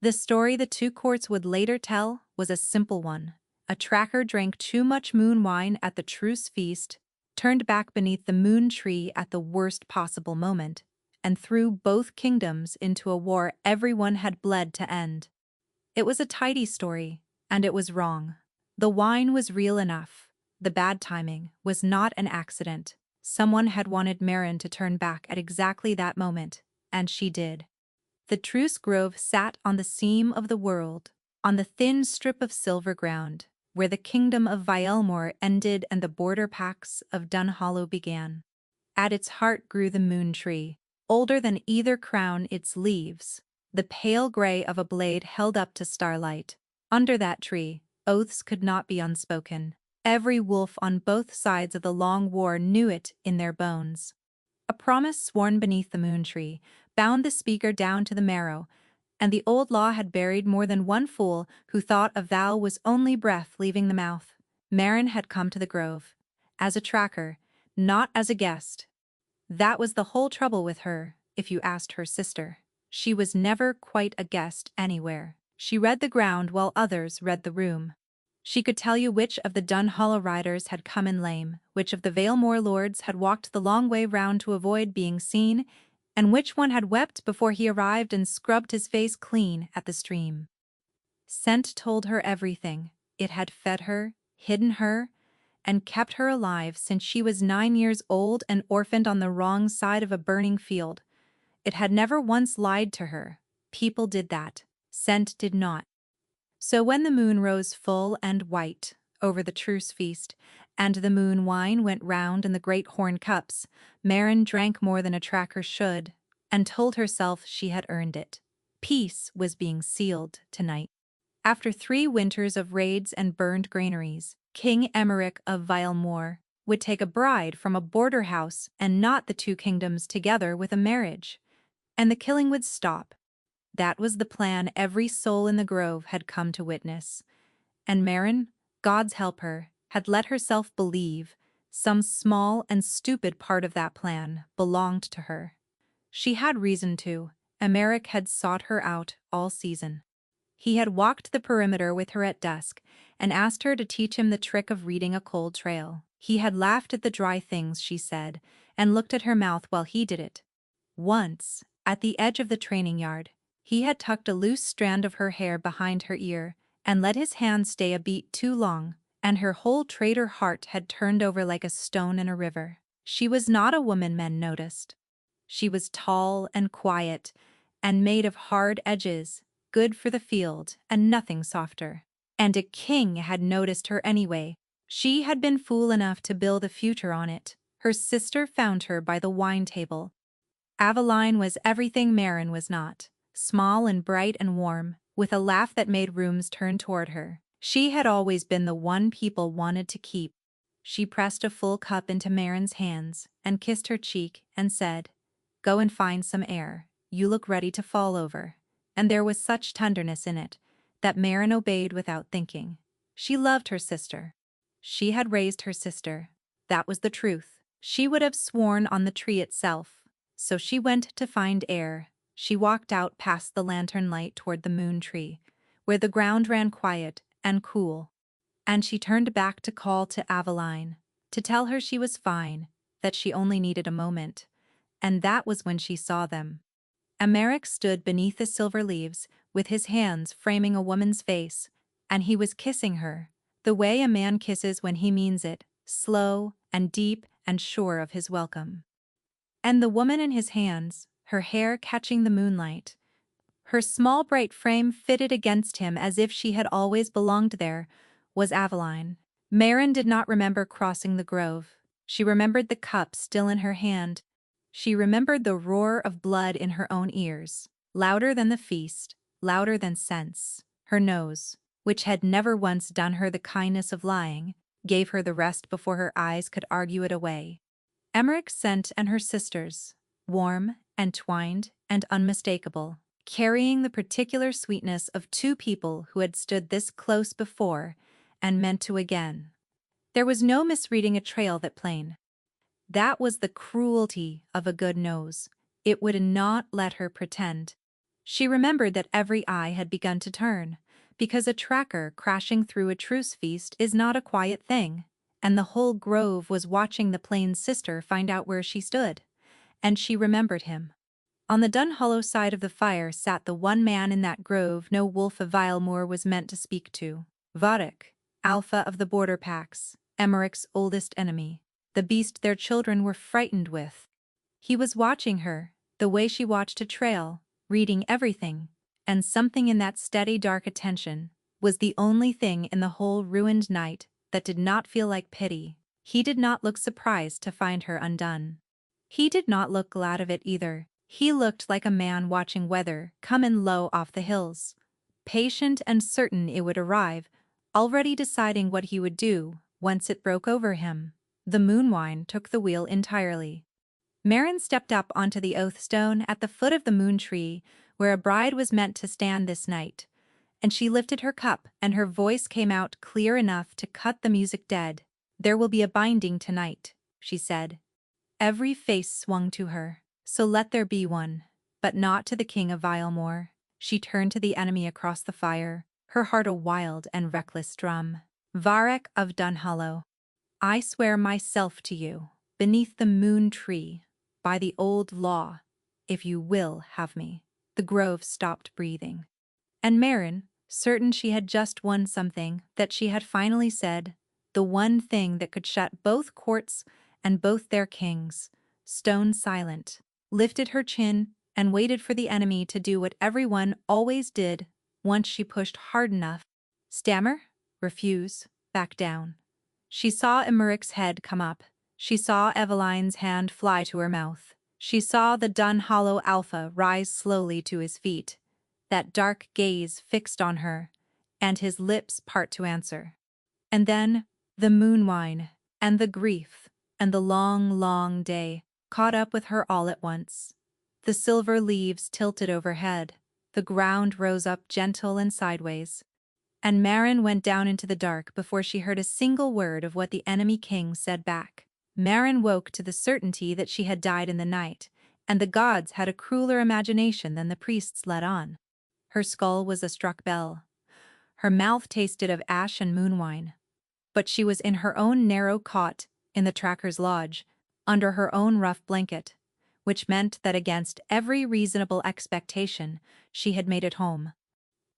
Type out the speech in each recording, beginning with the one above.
The story the two courts would later tell was a simple one. A tracker drank too much moon wine at the truce feast, turned back beneath the moon tree at the worst possible moment, and threw both kingdoms into a war everyone had bled to end. It was a tidy story, and it was wrong. The wine was real enough. The bad timing was not an accident. Someone had wanted Marin to turn back at exactly that moment, and she did. The Truce Grove sat on the seam of the world, on the thin strip of silver ground, where the kingdom of Vielmore ended and the border packs of Dunhollow began. At its heart grew the moon tree, older than either crown its leaves, the pale gray of a blade held up to starlight. Under that tree, oaths could not be unspoken. Every wolf on both sides of the long war knew it in their bones. A promise sworn beneath the moon tree bound the speaker down to the marrow, and the old law had buried more than one fool who thought a vow was only breath leaving the mouth. Marin had come to the grove as a tracker, not as a guest. That was the whole trouble with her, if you asked her sister. She was never quite a guest anywhere. She read the ground while others read the room. She could tell you which of the Dunhollow riders had come in lame, which of the Valemore lords had walked the long way round to avoid being seen, and which one had wept before he arrived and scrubbed his face clean at the stream. Scent told her everything. It had fed her, hidden her, and kept her alive since she was 9 years old and orphaned on the wrong side of a burning field. It had never once lied to her. People did that. Scent did not. So when the moon rose full and white over the truce feast, and the moon wine went round in the great horn cups, Marin drank more than a tracker should, and told herself she had earned it. Peace was being sealed tonight. After 3 winters of raids and burned granaries, King Emeric of Vielmore would take a bride from a border house and knot the two kingdoms together with a marriage. And the killing would stop. That was the plan every soul in the grove had come to witness. And Marin, God's help her, had let herself believe some small and stupid part of that plan belonged to her. She had reason to. Emeric had sought her out all season. He had walked the perimeter with her at dusk and asked her to teach him the trick of reading a cold trail. He had laughed at the dry things she said and looked at her mouth while he did it. Once, at the edge of the training yard, he had tucked a loose strand of her hair behind her ear and let his hand stay a beat too long, and her whole traitor heart had turned over like a stone in a river. She was not a woman men noticed. She was tall and quiet and made of hard edges, good for the field and nothing softer. And a king had noticed her anyway. She had been fool enough to build a future on it. Her sister found her by the wine table. Aveline was everything Marin was not. Small and bright and warm, with a laugh that made rooms turn toward her. She had always been the one people wanted to keep. She pressed a full cup into Marin's hands and kissed her cheek and said, "Go and find some air. You look ready to fall over." And there was such tenderness in it that Marin obeyed without thinking. She loved her sister. She had raised her sister. That was the truth. She would have sworn on the tree itself. So she went to find air. She walked out past the lantern light toward the moon tree, where the ground ran quiet and cool. And she turned back to call to Aveline, to tell her she was fine, that she only needed a moment. And that was when she saw them. Emeric stood beneath the silver leaves, with his hands framing a woman's face, and he was kissing her, the way a man kisses when he means it, slow and deep and sure of his welcome. And the woman in his hands, her hair catching the moonlight, her small bright frame fitted against him as if she had always belonged there, was Aveline. Marin did not remember crossing the grove. She remembered the cup still in her hand. She remembered the roar of blood in her own ears, louder than the feast, louder than sense. Her nose, which had never once done her the kindness of lying, gave her the rest before her eyes could argue it away. Emeric's scent and her sister's, warm, entwined, and unmistakable, carrying the particular sweetness of two people who had stood this close before and meant to again. There was no misreading a trail that plain. That was the cruelty of a good nose. It would not let her pretend. She remembered that every eye had begun to turn, because a tracker crashing through a truce feast is not a quiet thing, and the whole grove was watching the plain's sister find out where she stood. And she remembered him. On the Dunhollow side of the fire sat the one man in that grove no wolf of Vilemore was meant to speak to. Varric, alpha of the border packs, Emmerich's oldest enemy, the beast their children were frightened with. He was watching her, the way she watched a trail, reading everything, and something in that steady dark attention was the only thing in the whole ruined night that did not feel like pity. He did not look surprised to find her undone. He did not look glad of it either. He looked like a man watching weather come in low off the hills, patient and certain it would arrive, already deciding what he would do once it broke over him. The moonwine took the wheel entirely. Marin stepped up onto the oath stone at the foot of the moon tree where a bride was meant to stand this night, and she lifted her cup and her voice came out clear enough to cut the music dead. "There will be a binding tonight," she said. Every face swung to her. "So let there be one, but not to the King of Vilemore." She turned to the enemy across the fire, her heart a wild and reckless drum. "Varric of Dunhollow, I swear myself to you, beneath the moon tree, by the old law, if you will have me." The grove stopped breathing. And Marin, certain she had just won something that she had finally said, the one thing that could shut both courts and both their kings, stone silent, lifted her chin and waited for the enemy to do what everyone always did once she pushed hard enough. Stammer, refuse, back down. She saw Emmerich's head come up. She saw Eveline's hand fly to her mouth. She saw the Dunhollow alpha rise slowly to his feet, that dark gaze fixed on her, and his lips part to answer. And then, the moonwine, and the grief, and the long, long day caught up with her all at once. The silver leaves tilted overhead, the ground rose up gentle and sideways, and Marin went down into the dark before she heard a single word of what the enemy king said back. Marin woke to the certainty that she had died in the night, and the gods had a crueler imagination than the priests let on. Her skull was a struck bell. Her mouth tasted of ash and moonwine. But she was in her own narrow cot in the tracker's lodge, under her own rough blanket, which meant that against every reasonable expectation she had made it home.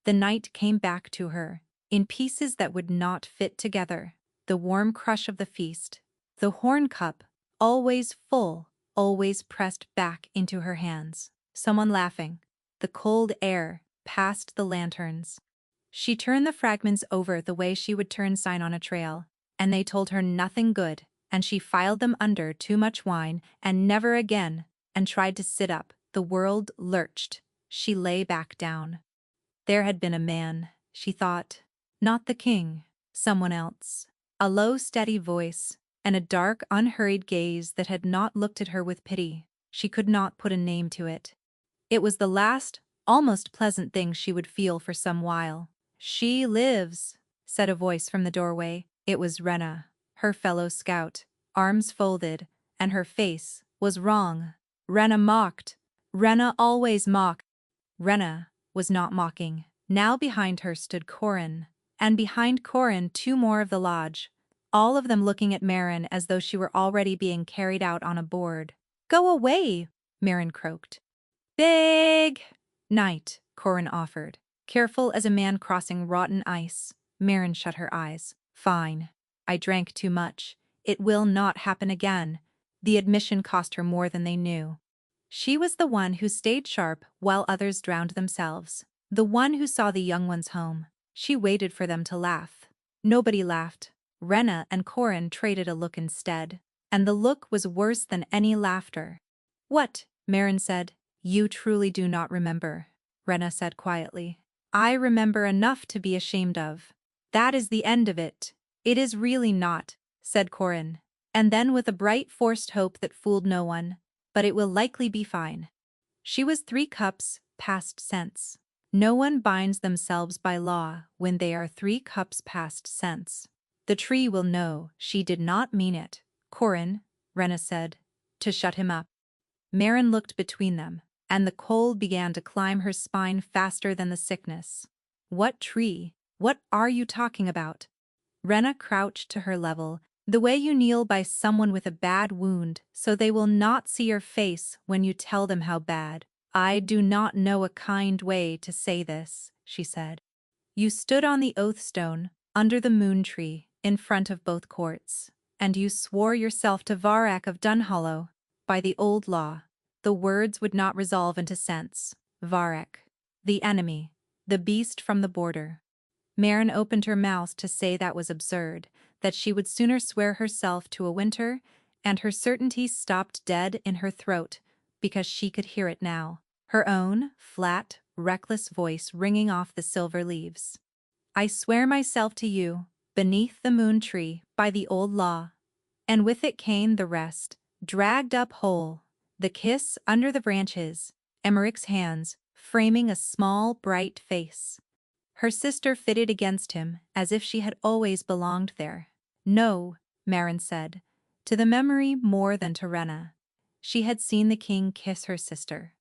The night came back to her, in pieces that would not fit together. The warm crush of the feast, the horn cup, always full, always pressed back into her hands. Someone laughing, the cold air past the lanterns. She turned the fragments over the way she would turn sign on a trail, and they told her nothing good, and she filed them under too much wine and never again, and tried to sit up. The world lurched. She lay back down. There had been a man, she thought. Not the king, someone else. A low, steady voice, and a dark, unhurried gaze that had not looked at her with pity. She could not put a name to it. It was the last, almost pleasant thing she would feel for some while. "She lives," said a voice from the doorway. It was Rena, her fellow scout, arms folded, and her face was wrong. Rena mocked. Rena always mocked. Rena was not mocking. Now behind her stood Corin, and behind Corin 2 more of the lodge, all of them looking at Marin as though she were already being carried out on a board. "Go away," Marin croaked. "Big night," Corin offered. Careful as a man crossing rotten ice, Marin shut her eyes. "Fine. I drank too much. It will not happen again." The admission cost her more than they knew. She was the one who stayed sharp while others drowned themselves. The one who saw the young ones home. She waited for them to laugh. Nobody laughed. Rena and Corin traded a look instead. And the look was worse than any laughter. "What?" Marin said. "You truly do not remember," Rena said quietly. "I remember enough to be ashamed of. That is the end of it." "It is really not," said Corin. And then with a bright forced hope that fooled no one, "But it will likely be fine." She was 3 cups past sense. No one binds themselves by law when they are 3 cups past sense. The tree will know she did not mean it. "Corin," Rena said, "to shut him up." Marin looked between them. and the cold began to climb her spine faster than the sickness. What tree? What are you talking about? Rena crouched to her level, the way you kneel by someone with a bad wound so they will not see your face when you tell them how bad. I do not know a kind way to say this, she said. You stood on the oath stone, under the moon tree, in front of both courts, and you swore yourself to Varek of Dunhollow. By the old law, the words would not resolve into sense. Varek, the enemy, the beast from the border. Marin opened her mouth to say that was absurd, that she would sooner swear herself to a winter, and her certainty stopped dead in her throat, because she could hear it now, her own flat, reckless voice ringing off the silver leaves. I swear myself to you, beneath the moon tree, by the old law. And with it came the rest, dragged up whole, the kiss under the branches, Emmerich's hands, framing a small, bright face. Her sister fitted against him as if she had always belonged there. No, Marin said, to the memory more than to Rena. She had seen the king kiss her sister.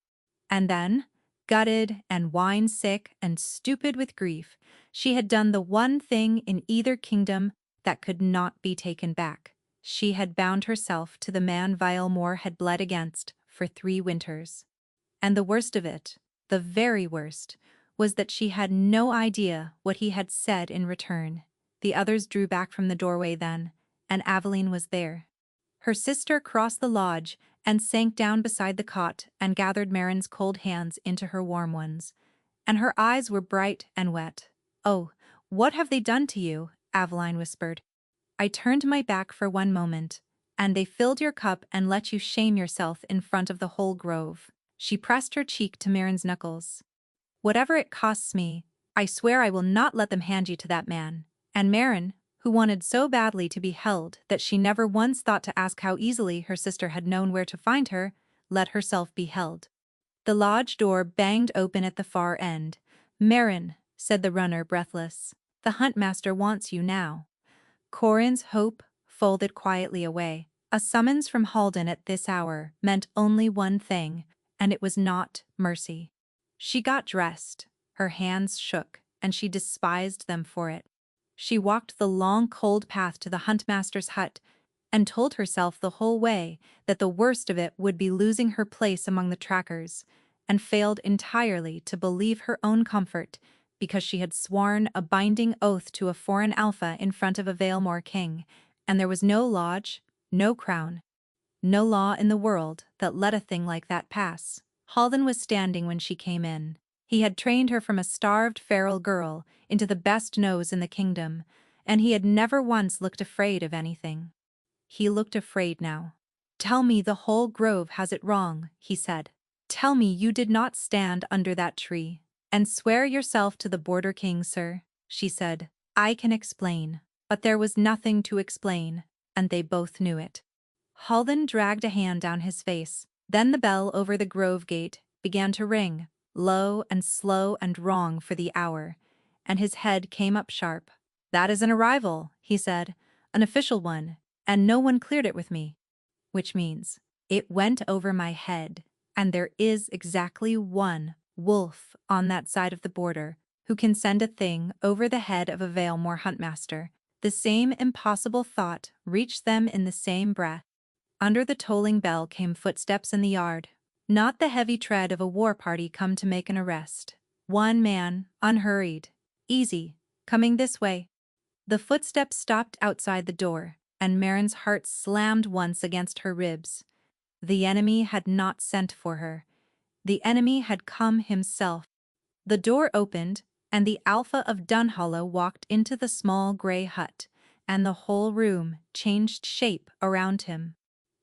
And then, gutted and wine-sick and stupid with grief, she had done the one thing in either kingdom that could not be taken back. She had bound herself to the man Vilemore had bled against for 3 winters. And the worst of it, the very worst, was that she had no idea what he had said in return. The others drew back from the doorway then, and Aveline was there. Her sister crossed the lodge and sank down beside the cot and gathered Marin's cold hands into her warm ones. And her eyes were bright and wet. Oh, what have they done to you? Aveline whispered. I turned my back for one moment, and they filled your cup and let you shame yourself in front of the whole grove. She pressed her cheek to Marin's knuckles. Whatever it costs me, I swear I will not let them hand you to that man. And Marin, who wanted so badly to be held that she never once thought to ask how easily her sister had known where to find her, let herself be held. The lodge door banged open at the far end. Marin, said the runner, breathless, the huntmaster wants you now. Corin's hope folded quietly away. A summons from Halden at this hour meant only one thing, and it was not mercy. She got dressed, her hands shook, and she despised them for it. She walked the long cold path to the huntmaster's hut and told herself the whole way that the worst of it would be losing her place among the trackers, and failed entirely to believe her own comfort because she had sworn a binding oath to a foreign alpha in front of a Valemore king, and there was no lodge, no crown, no law in the world that let a thing like that pass. Halden was standing when she came in. He had trained her from a starved feral girl into the best nose in the kingdom, and he had never once looked afraid of anything. He looked afraid now. Tell me the whole grove has it wrong, he said. Tell me you did not stand under that tree. And swear yourself to the border king, sir, she said. I can explain. But there was nothing to explain, and they both knew it. Halden dragged a hand down his face. Then the bell over the grove gate began to ring, low and slow and wrong for the hour, and his head came up sharp. That is an arrival, he said, an official one, and no one cleared it with me. Which means, it went over my head, and there is exactly one wolf on that side of the border who can send a thing over the head of a Valemore huntmaster. The same impossible thought reached them in the same breath. Under the tolling bell came footsteps in the yard. Not the heavy tread of a war party come to make an arrest. One man, unhurried, easy, coming this way. The footsteps stopped outside the door, and Marin's heart slammed once against her ribs. The enemy had not sent for her. The enemy had come himself. The door opened, and the Alpha of Dunhollow walked into the small gray hut, and the whole room changed shape around him.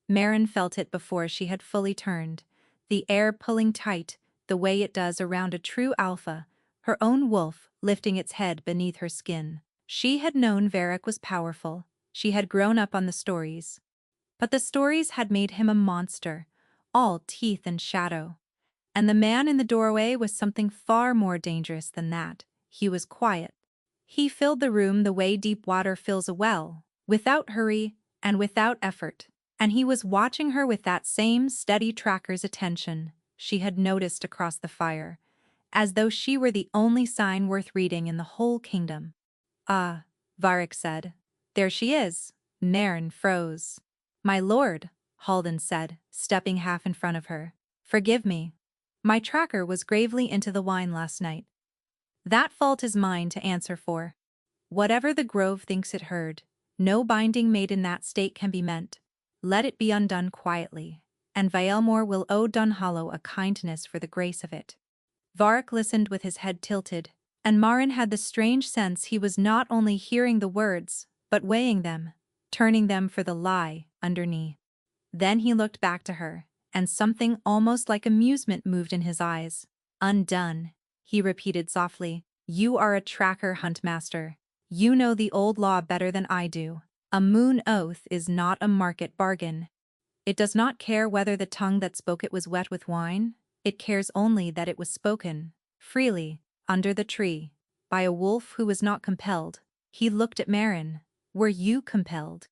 Marin felt it before she had fully turned, the air pulling tight the way it does around a true alpha, her own wolf lifting its head beneath her skin. She had known Varek was powerful, she had grown up on the stories. But the stories had made him a monster, all teeth and shadow. And the man in the doorway was something far more dangerous than that. He was quiet. He filled the room the way deep water fills a well, without hurry and without effort. And he was watching her with that same steady tracker's attention, she had noticed across the fire, as though she were the only sign worth reading in the whole kingdom. "Ah," Varric said. "There she is." Maren froze. "My lord," Halden said, stepping half in front of her. "Forgive me. My tracker was gravely into the wine last night. That fault is mine to answer for. Whatever the grove thinks it heard, no binding made in that state can be meant. Let it be undone quietly, and Vaelmor will owe Dunhollow a kindness for the grace of it." Varric listened with his head tilted, and Maren had the strange sense he was not only hearing the words, but weighing them, turning them for the lie underneath. Then he looked back to her, and something almost like amusement moved in his eyes. "Undone," he repeated softly. "You are a tracker huntmaster. You know the old law better than I do. A moon oath is not a market bargain. It does not care whether the tongue that spoke it was wet with wine. It cares only that it was spoken, freely, under the tree, by a wolf who was not compelled." He looked at Maren. "Were you compelled?"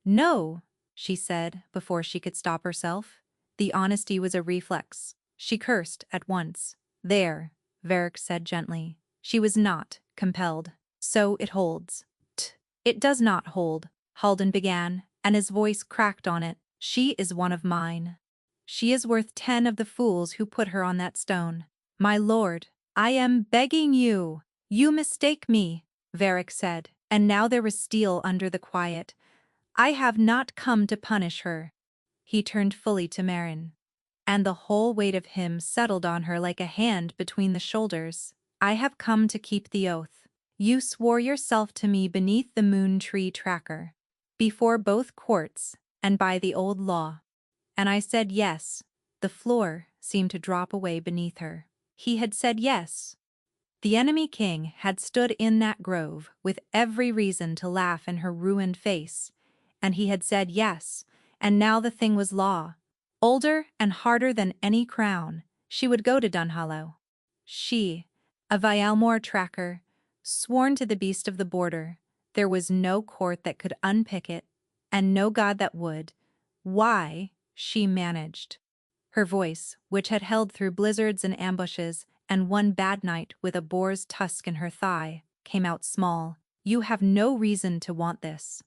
"No," she said before she could stop herself. The honesty was a reflex. She cursed at once. "There," Varric said gently. "She was not compelled. So it holds." "It does not hold," Halden began, and his voice cracked on it. "She is one of mine. She is worth 10 of the fools who put her on that stone." "My lord, I am begging you." "You mistake me," Varric said, and now there was steel under the quiet. "I have not come to punish her." He turned fully to Maren, and the whole weight of him settled on her like a hand between the shoulders. "I have come to keep the oath. You swore yourself to me beneath the moon tree tracker, before both courts, and by the old law." And I said yes. The floor seemed to drop away beneath her. He had said yes. The enemy king had stood in that grove with every reason to laugh in her ruined face, and he had said yes, and now the thing was law. Older and harder than any crown, she would go to Dunhollow. She, a Vaelmor tracker, sworn to the beast of the border. There was no court that could unpick it, and no god that would. Why, she managed. Her voice, which had held through blizzards and ambushes, and one bad night with a boar's tusk in her thigh, came out small. "You have no reason to want this.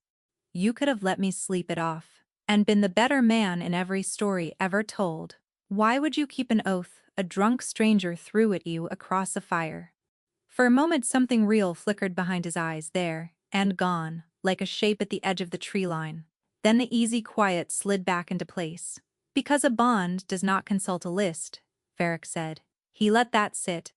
You could have let me sleep it off, and been the better man in every story ever told. Why would you keep an oath a drunk stranger threw at you across a fire?" For a moment something real flickered behind his eyes, there, and gone, like a shape at the edge of the tree line. Then the easy quiet slid back into place. "Because a bond does not consult a list," Varric said. He let that sit.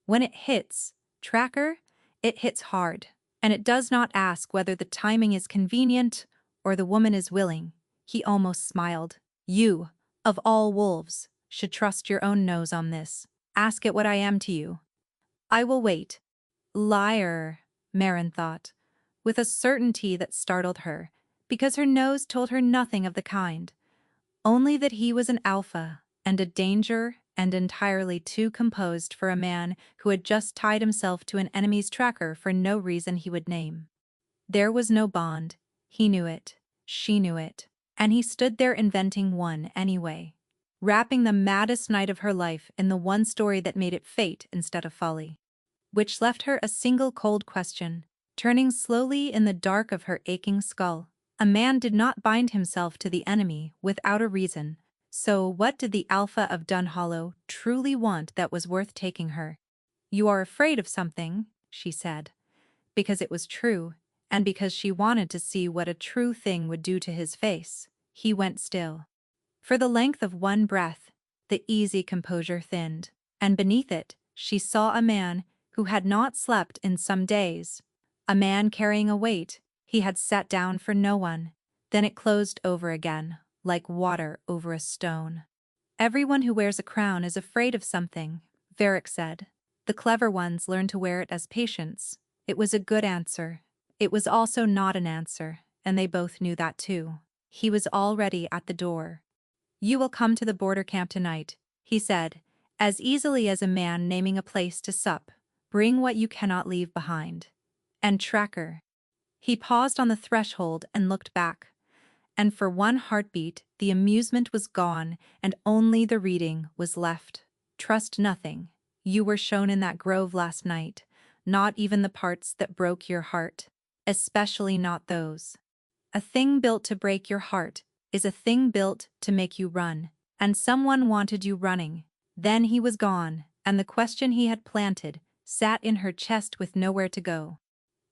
"When it hits, tracker, it hits hard, and it does not ask whether the timing is convenient or the woman is willing." He almost smiled. "You, of all wolves, should trust your own nose on this. Ask it what I am to you." "I will wait." Liar, Maren thought, with a certainty that startled her, because her nose told her nothing of the kind. Only that he was an alpha, and a danger, and entirely too composed for a man who had just tied himself to an enemy's tracker for no reason he would name. There was no bond. He knew it. She knew it. And he stood there inventing one anyway, wrapping the maddest night of her life in the one story that made it fate instead of folly. Which left her a single cold question, turning slowly in the dark of her aching skull. A man did not bind himself to the enemy without a reason, so what did the Alpha of Dunhollow truly want that was worth taking her? "You are afraid of something," she said, because it was true, and because she wanted to see what a true thing would do to his face. He went still. For the length of one breath, the easy composure thinned, and beneath it, she saw a man who had not slept in some days, a man carrying a weight he had set down for no one. Then it closed over again, like water over a stone. "Everyone who wears a crown is afraid of something," Varric said. "The clever ones learn to wear it as patience." It was a good answer. It was also not an answer, and they both knew that too. He was already at the door. "You will come to the border camp tonight," he said, as easily as a man naming a place to sup. "Bring what you cannot leave behind. And tracker." He paused on the threshold and looked back. And for one heartbeat, the amusement was gone and only the reading was left. Trust nothing. You were shown in that grove last night, not even the parts that broke your heart, especially not those. A thing built to break your heart is a thing built to make you run, and someone wanted you running. Then he was gone, and the question he had planted sat in her chest with nowhere to go.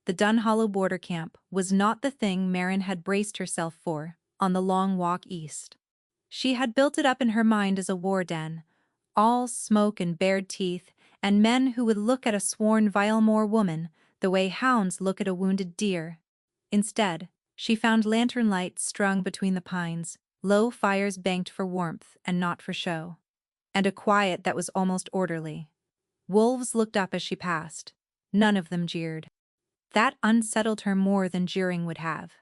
The Dunhollow border camp was not the thing Marin had braced herself for on the long walk east. She had built it up in her mind as a war den, all smoke and bared teeth, and men who would look at a sworn Vilemore woman the way hounds look at a wounded deer. Instead, she found lantern lights strung between the pines, low fires banked for warmth and not for show, and a quiet that was almost orderly. Wolves looked up as she passed. None of them jeered. That unsettled her more than jeering would have.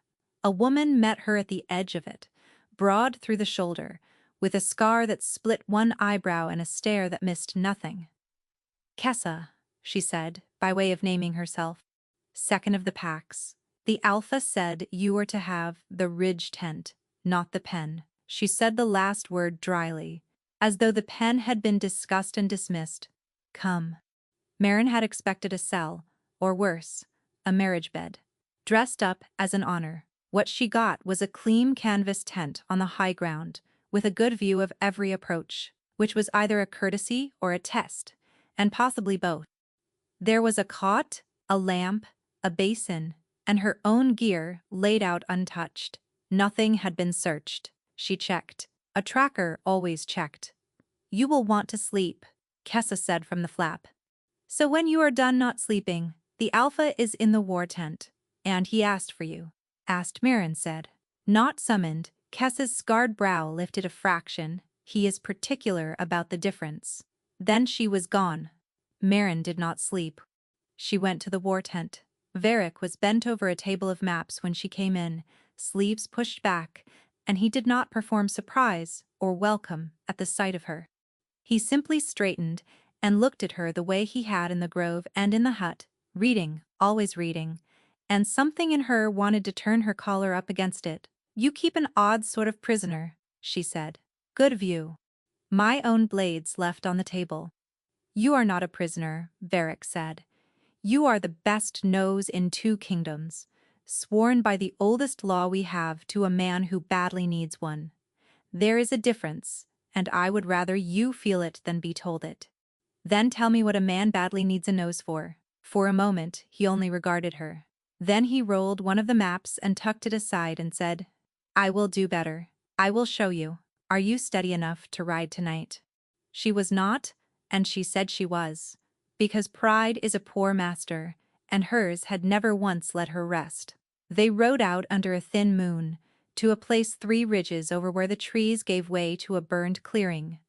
A woman met her at the edge of it, broad through the shoulder, with a scar that split one eyebrow and a stare that missed nothing. "Kessa," she said, by way of naming herself. "Second of the packs. The Alpha said you were to have the ridge tent, not the pen." She said the last word dryly, as though the pen had been discussed and dismissed. "Come." Marin had expected a cell, or worse, a marriage bed. Dressed up as an honor, what she got was a clean canvas tent on the high ground, with a good view of every approach, which was either a courtesy or a test, and possibly both. There was a cot, a lamp, a basin, and her own gear laid out untouched. Nothing had been searched. She checked. A tracker always checked. "You will want to sleep," Kessa said from the flap. "So when you are done not sleeping, the Alpha is in the war tent, and he asked for you." "Asked," Marin said. "Not summoned." Kessa's scarred brow lifted a fraction. "He is particular about the difference." Then she was gone. Marin did not sleep. She went to the war tent. Varric was bent over a table of maps when she came in, sleeves pushed back, and he did not perform surprise or welcome at the sight of her. He simply straightened and looked at her the way he had in the grove and in the hut, reading, always reading, and something in her wanted to turn her collar up against it. "You keep an odd sort of prisoner," she said. "Good view. My own blades left on the table." "You are not a prisoner," Varric said. "You are the best nose in 2 kingdoms, sworn by the oldest law we have to a man who badly needs one. There is a difference, and I would rather you feel it than be told it. Then tell me what a man badly needs a nose for." For a moment, he only regarded her. Then he rolled one of the maps and tucked it aside and said, "I will do better. I will show you. Are you steady enough to ride tonight?" She was not, and she said she was, because pride is a poor master, and hers had never once let her rest. They rode out under a thin moon, to a place 3 ridges over where the trees gave way to a burned clearing.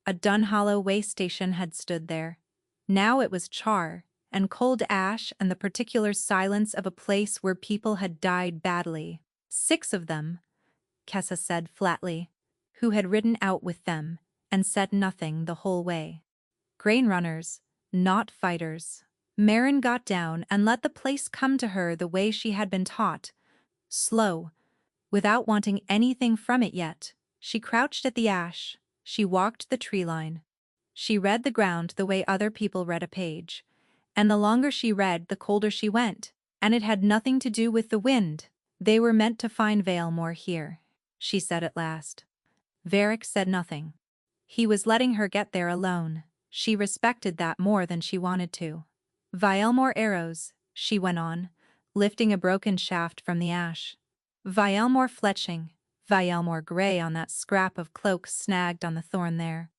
A Dunhollow way station had stood there. Now it was char, and cold ash and the particular silence of a place where people had died badly. 6 of them, Kessa said flatly, who had ridden out with them, and said nothing the whole way. Grain runners, not fighters. Marin got down and let the place come to her the way she had been taught. Slow, without wanting anything from it yet, she crouched at the ash. She walked the tree line. She read the ground the way other people read a page. And the longer she read, the colder she went. And it had nothing to do with the wind. "They were meant to find Valemore here," she said at last. Varric said nothing. He was letting her get there alone. She respected that more than she wanted to. "Valemore arrows," she went on, lifting a broken shaft from the ash. "Valemore fletching, Valemore gray on that scrap of cloak snagged on the thorn there.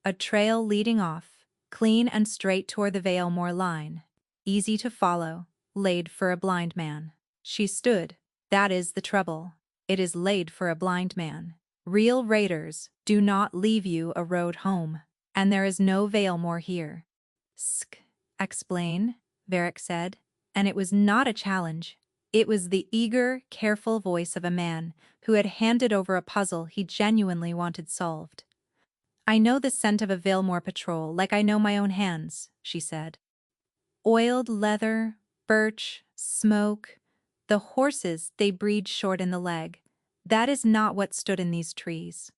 A trail leading off, clean and straight toward the Valemore line, easy to follow, laid for a blind man." She stood. "That is the trouble. It is laid for a blind man. Real raiders do not leave you a road home, and there is no Valemore here." Explain," Varric said, and it was not a challenge. It was the eager, careful voice of a man who had handed over a puzzle he genuinely wanted solved. "I know the scent of a Valemore patrol like I know my own hands," she said. "Oiled leather, birch, smoke. The horses, they breed short in the leg. That is not what stood in these trees.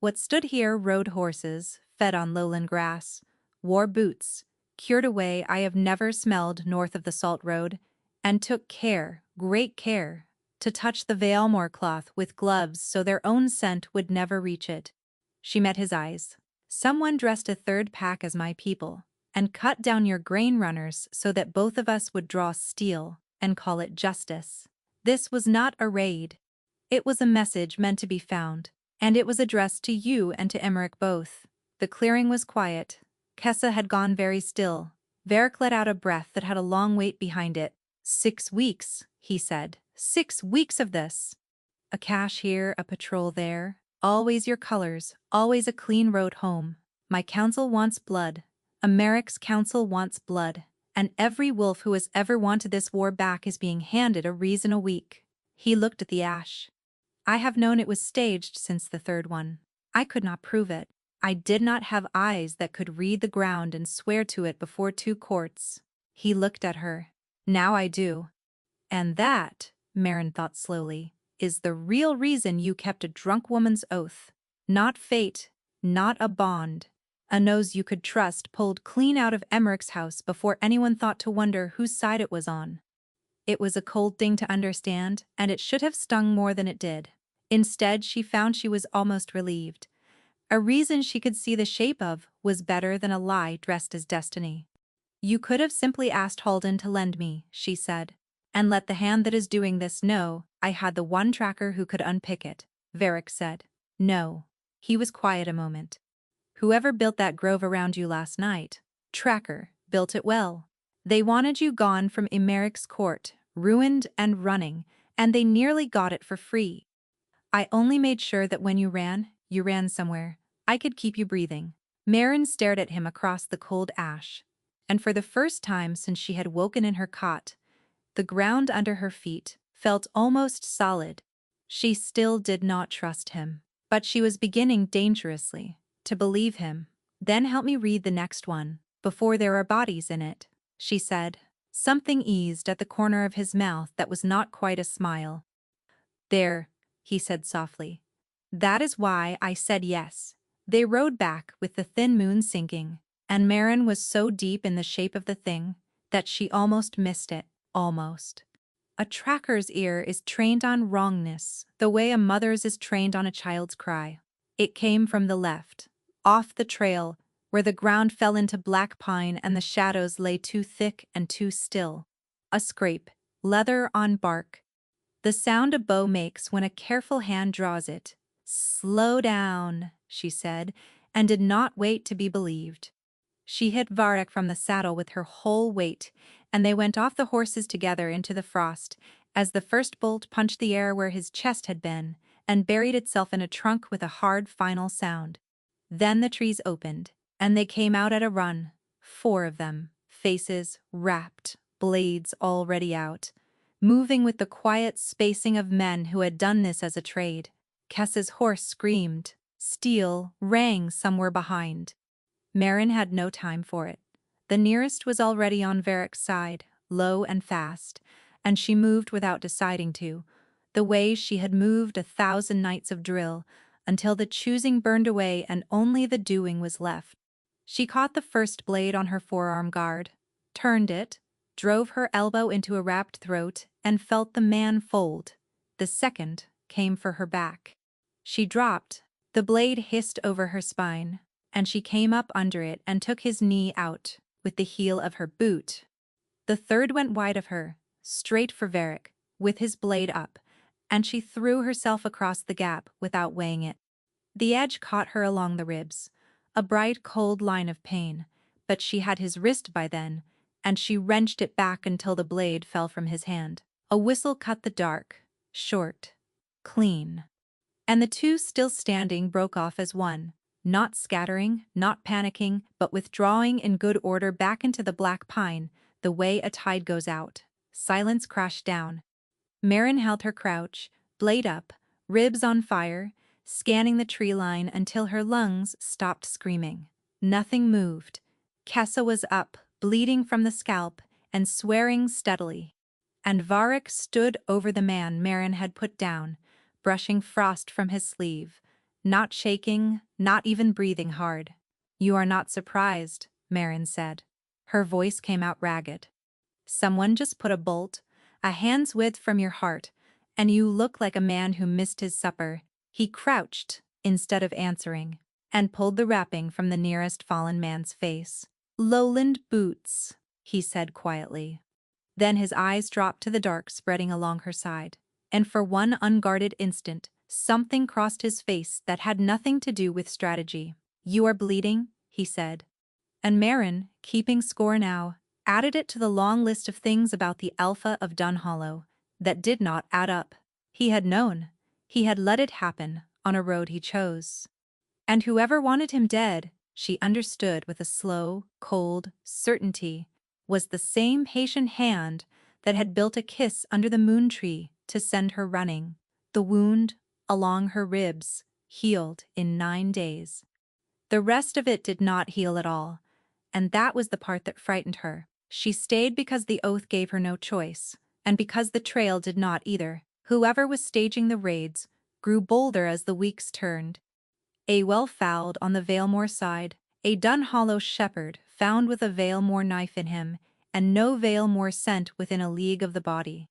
What stood here rode horses, fed on lowland grass, wore boots, cured a way I have never smelled north of the salt road, and took care, great care, to touch the Valemore cloth with gloves so their own scent would never reach it. She met his eyes. Someone dressed a third pack as my people, and cut down your grain runners so that both of us would draw steel and call it justice. This was not a raid. It was a message meant to be found, and it was addressed to you and to Emmerich both. The clearing was quiet. Kessa had gone very still. Varric let out a breath that had a long wait behind it. 6 weeks, he said. 6 weeks of this. A cache here, a patrol there. Always your colors, always a clean road home. My council wants blood. Emmeric's council wants blood. And every wolf who has ever wanted this war back is being handed a reason a week. He looked at the ash. I have known it was staged since the third one. I could not prove it. I did not have eyes that could read the ground and swear to it before 2 courts. He looked at her. Now I do. And that, Marin thought slowly, is the real reason you kept a drunk woman's oath. Not fate, not a bond. A nose you could trust pulled clean out of Emmerich's house before anyone thought to wonder whose side it was on. It was a cold thing to understand, and it should have stung more than it did. Instead, she found she was almost relieved. A reason she could see the shape of was better than a lie dressed as destiny. You could have simply asked Halden to lend me, she said, and let the hand that is doing this know I had the one tracker who could unpick it. Varric said. No. He was quiet a moment. Whoever built that grove around you last night, tracker, built it well. They wanted you gone from Emeric's court, ruined and running, and they nearly got it for free. I only made sure that when you ran somewhere. I could keep you breathing. Marin stared at him across the cold ash, and for the first time since she had woken in her cot, the ground under her feet felt almost solid. She still did not trust him, but she was beginning dangerously to believe him. Then help me read the next one, before there are bodies in it, she said. Something eased at the corner of his mouth that was not quite a smile. There, he said softly. That is why I said yes. They rode back with the thin moon sinking, and Marin was so deep in the shape of the thing that she almost missed it, almost. A tracker's ear is trained on wrongness, the way a mother's is trained on a child's cry. It came from the left, off the trail, where the ground fell into black pine and the shadows lay too thick and too still. A scrape, leather on bark. The sound a bow makes when a careful hand draws it. Slow down, she said, and did not wait to be believed. She hit Varric from the saddle with her whole weight, and they went off the horses together into the frost, as the first bolt punched the air where his chest had been, and buried itself in a trunk with a hard final sound. Then the trees opened, and they came out at a run, 4 of them, faces wrapped, blades already out, moving with the quiet spacing of men who had done this as a trade. Kessa's horse screamed. Steel rang somewhere behind. Marin had no time for it. The nearest was already on Varric's side, low and fast, and she moved without deciding to, the way she had moved 1,000 nights of drill, until the choosing burned away and only the doing was left. She caught the first blade on her forearm guard, turned it, drove her elbow into a wrapped throat, and felt the man fold. The second came for her back. She dropped. The blade hissed over her spine, and she came up under it and took his knee out with the heel of her boot. The third went wide of her, straight for Varric, with his blade up, and she threw herself across the gap without weighing it. The edge caught her along the ribs, a bright cold line of pain, but she had his wrist by then, and she wrenched it back until the blade fell from his hand. A whistle cut the dark, short, clean. And the two still standing broke off as one, not scattering, not panicking, but withdrawing in good order back into the black pine, the way a tide goes out. Silence crashed down. Marin held her crouch, blade up, ribs on fire, scanning the tree line until her lungs stopped screaming. Nothing moved. Kessa was up, bleeding from the scalp, and swearing steadily. And Varric stood over the man Marin had put down, brushing frost from his sleeve, not shaking, not even breathing hard. "You are not surprised," Marin said. Her voice came out ragged. "Someone just put a bolt, a hand's width from your heart, and you look like a man who missed his supper." He crouched, instead of answering, and pulled the wrapping from the nearest fallen man's face. "Lowland boots," he said quietly. Then his eyes dropped to the dark spreading along her side, and for one unguarded instant, something crossed his face that had nothing to do with strategy. "You are bleeding," he said. And Marin, keeping score now, added it to the long list of things about the Alpha of Dunhollow that did not add up. He had known. He had let it happen on a road he chose. And whoever wanted him dead, she understood with a slow, cold certainty, was the same patient hand that had built a kiss under the moon tree to send her running. The wound, along her ribs, healed in 9 days. The rest of it did not heal at all, and that was the part that frightened her. She stayed because the oath gave her no choice, and because the trail did not either. Whoever was staging the raids grew bolder as the weeks turned. A well fouled on the Valemore side, a Dunhollow shepherd found with a Valemore knife in him, and no Valemore scent within a league of the body.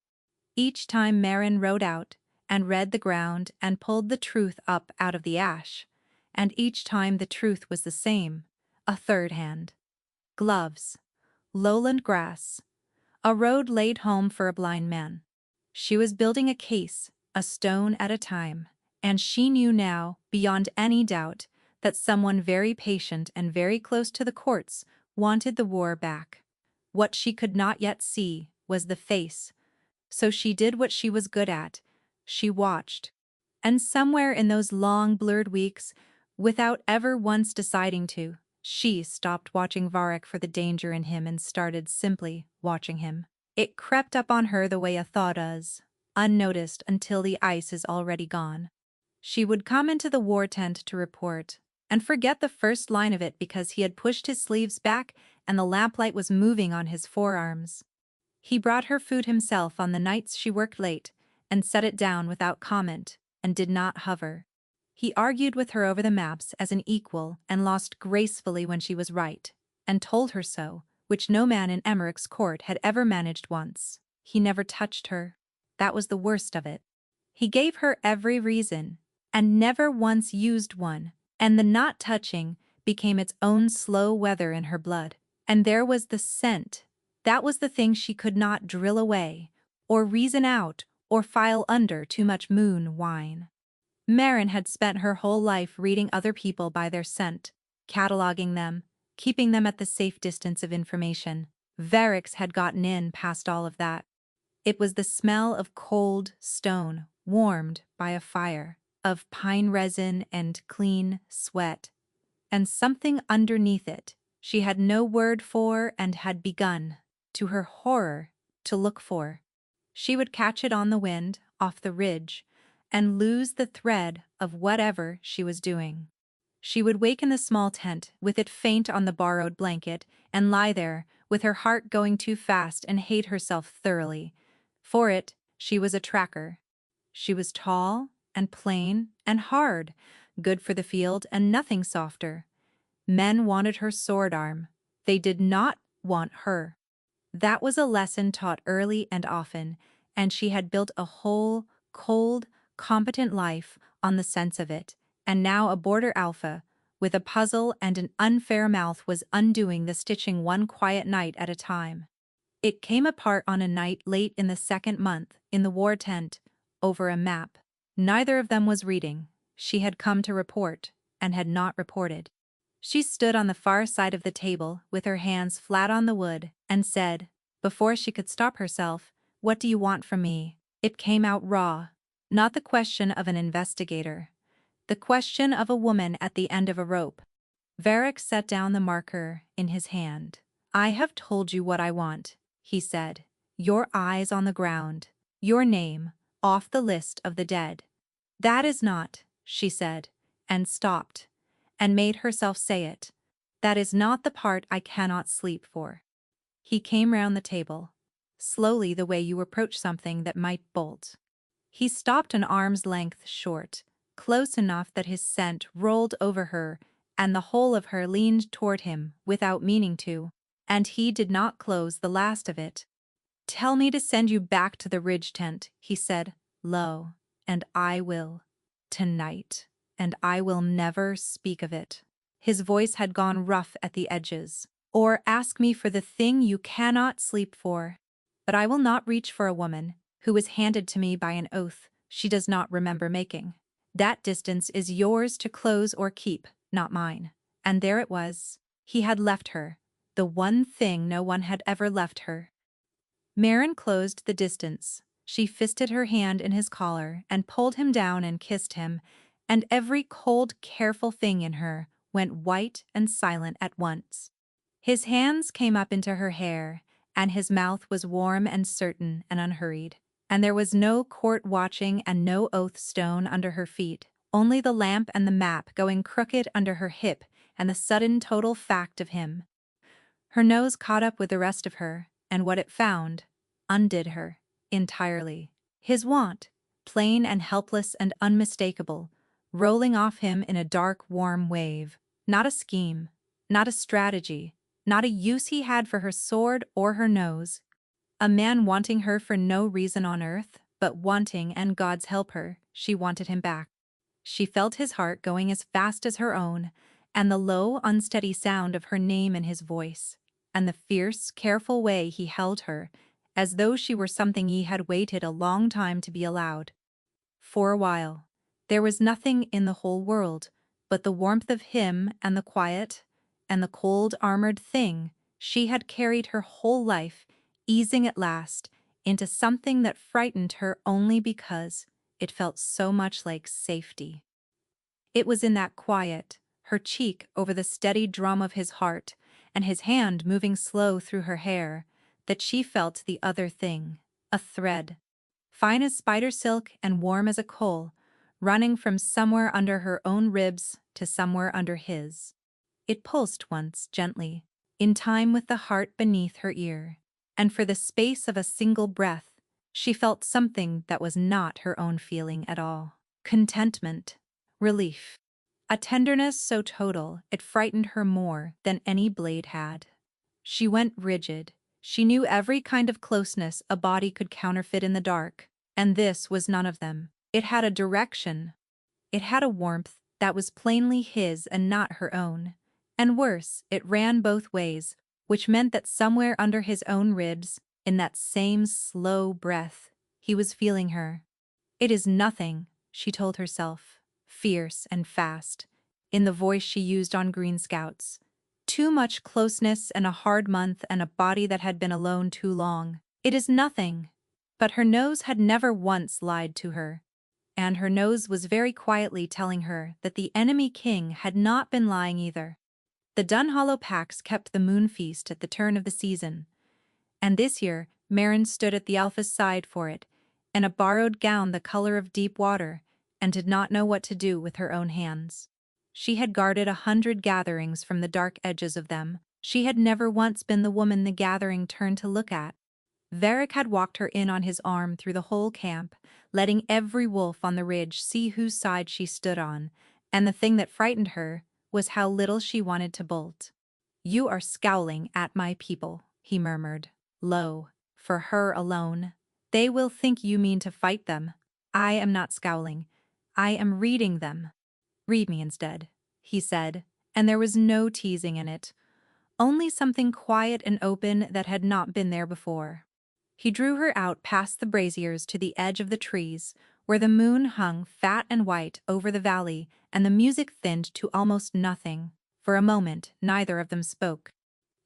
Each time Marin rode out, and read the ground and pulled the truth up out of the ash, and each time the truth was the same, a third hand. Gloves. Lowland grass. A road laid home for a blind man. She was building a case, a stone at a time, and she knew now, beyond any doubt, that someone very patient and very close to the courts wanted the war back. What she could not yet see was the face, so she did what she was good at. She watched. And somewhere in those long blurred weeks, without ever once deciding to, she stopped watching Varric for the danger in him and started simply watching him. It crept up on her the way a thaw does, unnoticed until the ice is already gone. She would come into the war tent to report, and forget the first line of it because he had pushed his sleeves back and the lamplight was moving on his forearms. He brought her food himself on the nights she worked late, and set it down without comment, and did not hover. He argued with her over the maps as an equal and lost gracefully when she was right, and told her so, which no man in Emmerich's court had ever managed once. He never touched her. That was the worst of it. He gave her every reason, and never once used one, and the not touching became its own slow weather in her blood. And there was the scent. That was the thing she could not drill away, or reason out, or file under too much moon wine. Marin had spent her whole life reading other people by their scent, cataloging them, keeping them at the safe distance of information. Varrics had gotten in past all of that. It was the smell of cold stone, warmed by a fire, of pine resin and clean sweat, and something underneath it she had no word for and had begun, to her horror, to look for. She would catch it on the wind, off the ridge, and lose the thread of whatever she was doing. She would wake in the small tent, with it faint on the borrowed blanket, and lie there, with her heart going too fast and hate herself thoroughly. For it, she was a tracker. She was tall and plain and hard, good for the field and nothing softer. Men wanted her sword arm. They did not want her. That was a lesson taught early and often, and she had built a whole, cold, competent life on the sense of it, and now a border alpha, with a puzzle and an unfair mouth, was undoing the stitching one quiet night at a time. It came apart on a night late in the 2nd month, in the war tent, over a map. Neither of them was reading. She had come to report, and had not reported. She stood on the far side of the table, with her hands flat on the wood, and said, before she could stop herself, "What do you want from me?" It came out raw. Not the question of an investigator. The question of a woman at the end of a rope. Varric set down the marker in his hand. "I have told you what I want," he said. "Your eyes on the ground. Your name off the list of the dead." "That is not," she said, and stopped, and made herself say it. "That is not the part I cannot sleep for." He came round the table, slowly, the way you approach something that might bolt. He stopped an arm's length short, close enough that his scent rolled over her and the whole of her leaned toward him without meaning to, and he did not close the last of it. "Tell me to send you back to the ridge tent," he said, low, "and I will. Tonight, and I will never speak of it." His voice had gone rough at the edges. "Or ask me for the thing you cannot sleep for. But I will not reach for a woman who was handed to me by an oath she does not remember making. That distance is yours to close or keep, not mine." And there it was. He had left her, the one thing no one had ever left her. Marin closed the distance. She fisted her hand in his collar and pulled him down and kissed him, and every cold, careful thing in her went white and silent at once. His hands came up into her hair, and his mouth was warm and certain and unhurried. And there was no court watching and no oath stone under her feet, only the lamp and the map going crooked under her hip and the sudden total fact of him. Her nose caught up with the rest of her, and what it found undid her entirely. His want, plain and helpless and unmistakable, rolling off him in a dark, warm wave. Not a scheme, not a strategy, not a use he had for her sword or her nose. A man wanting her for no reason on earth, but wanting, and God's help her, she wanted him back. She felt his heart going as fast as her own, and the low, unsteady sound of her name in his voice, and the fierce, careful way he held her, as though she were something he had waited a long time to be allowed. For a while, there was nothing in the whole world but the warmth of him and the quiet, and the cold, armored thing she had carried her whole life, easing at last into something that frightened her only because it felt so much like safety. It was in that quiet, her cheek over the steady drum of his heart, and his hand moving slow through her hair, that she felt the other thing, a thread, fine as spider silk and warm as a coal, running from somewhere under her own ribs to somewhere under his. It pulsed once, gently, in time with the heart beneath her ear, and for the space of a single breath, she felt something that was not her own feeling at all. Contentment. Relief. A tenderness so total it frightened her more than any blade had. She went rigid. She knew every kind of closeness a body could counterfeit in the dark, and this was none of them. It had a direction. It had a warmth that was plainly his and not her own. And worse, it ran both ways, which meant that somewhere under his own ribs, in that same slow breath, he was feeling her. "It is nothing," she told herself, fierce and fast, in the voice she used on Green Scouts. "Too much closeness and a hard month and a body that had been alone too long. It is nothing." But her nose had never once lied to her, and her nose was very quietly telling her that the enemy king had not been lying either. The Dunhollow packs kept the moon feast at the turn of the season, and this year Marin stood at the Alpha's side for it, in a borrowed gown the color of deep water, and did not know what to do with her own hands. She had guarded 100 gatherings from the dark edges of them. She had never once been the woman the gathering turned to look at. Varric had walked her in on his arm through the whole camp, letting every wolf on the ridge see whose side she stood on, and the thing that frightened her was how little she wanted to bolt. "You are scowling at my people," he murmured, low, for her alone. "They will think you mean to fight them. I am not scowling. I am reading them." "Read me instead," he said, and there was no teasing in it, only something quiet and open that had not been there before. He drew her out past the braziers to the edge of the trees, where the moon hung fat and white over the valley and the music thinned to almost nothing. For a moment, neither of them spoke.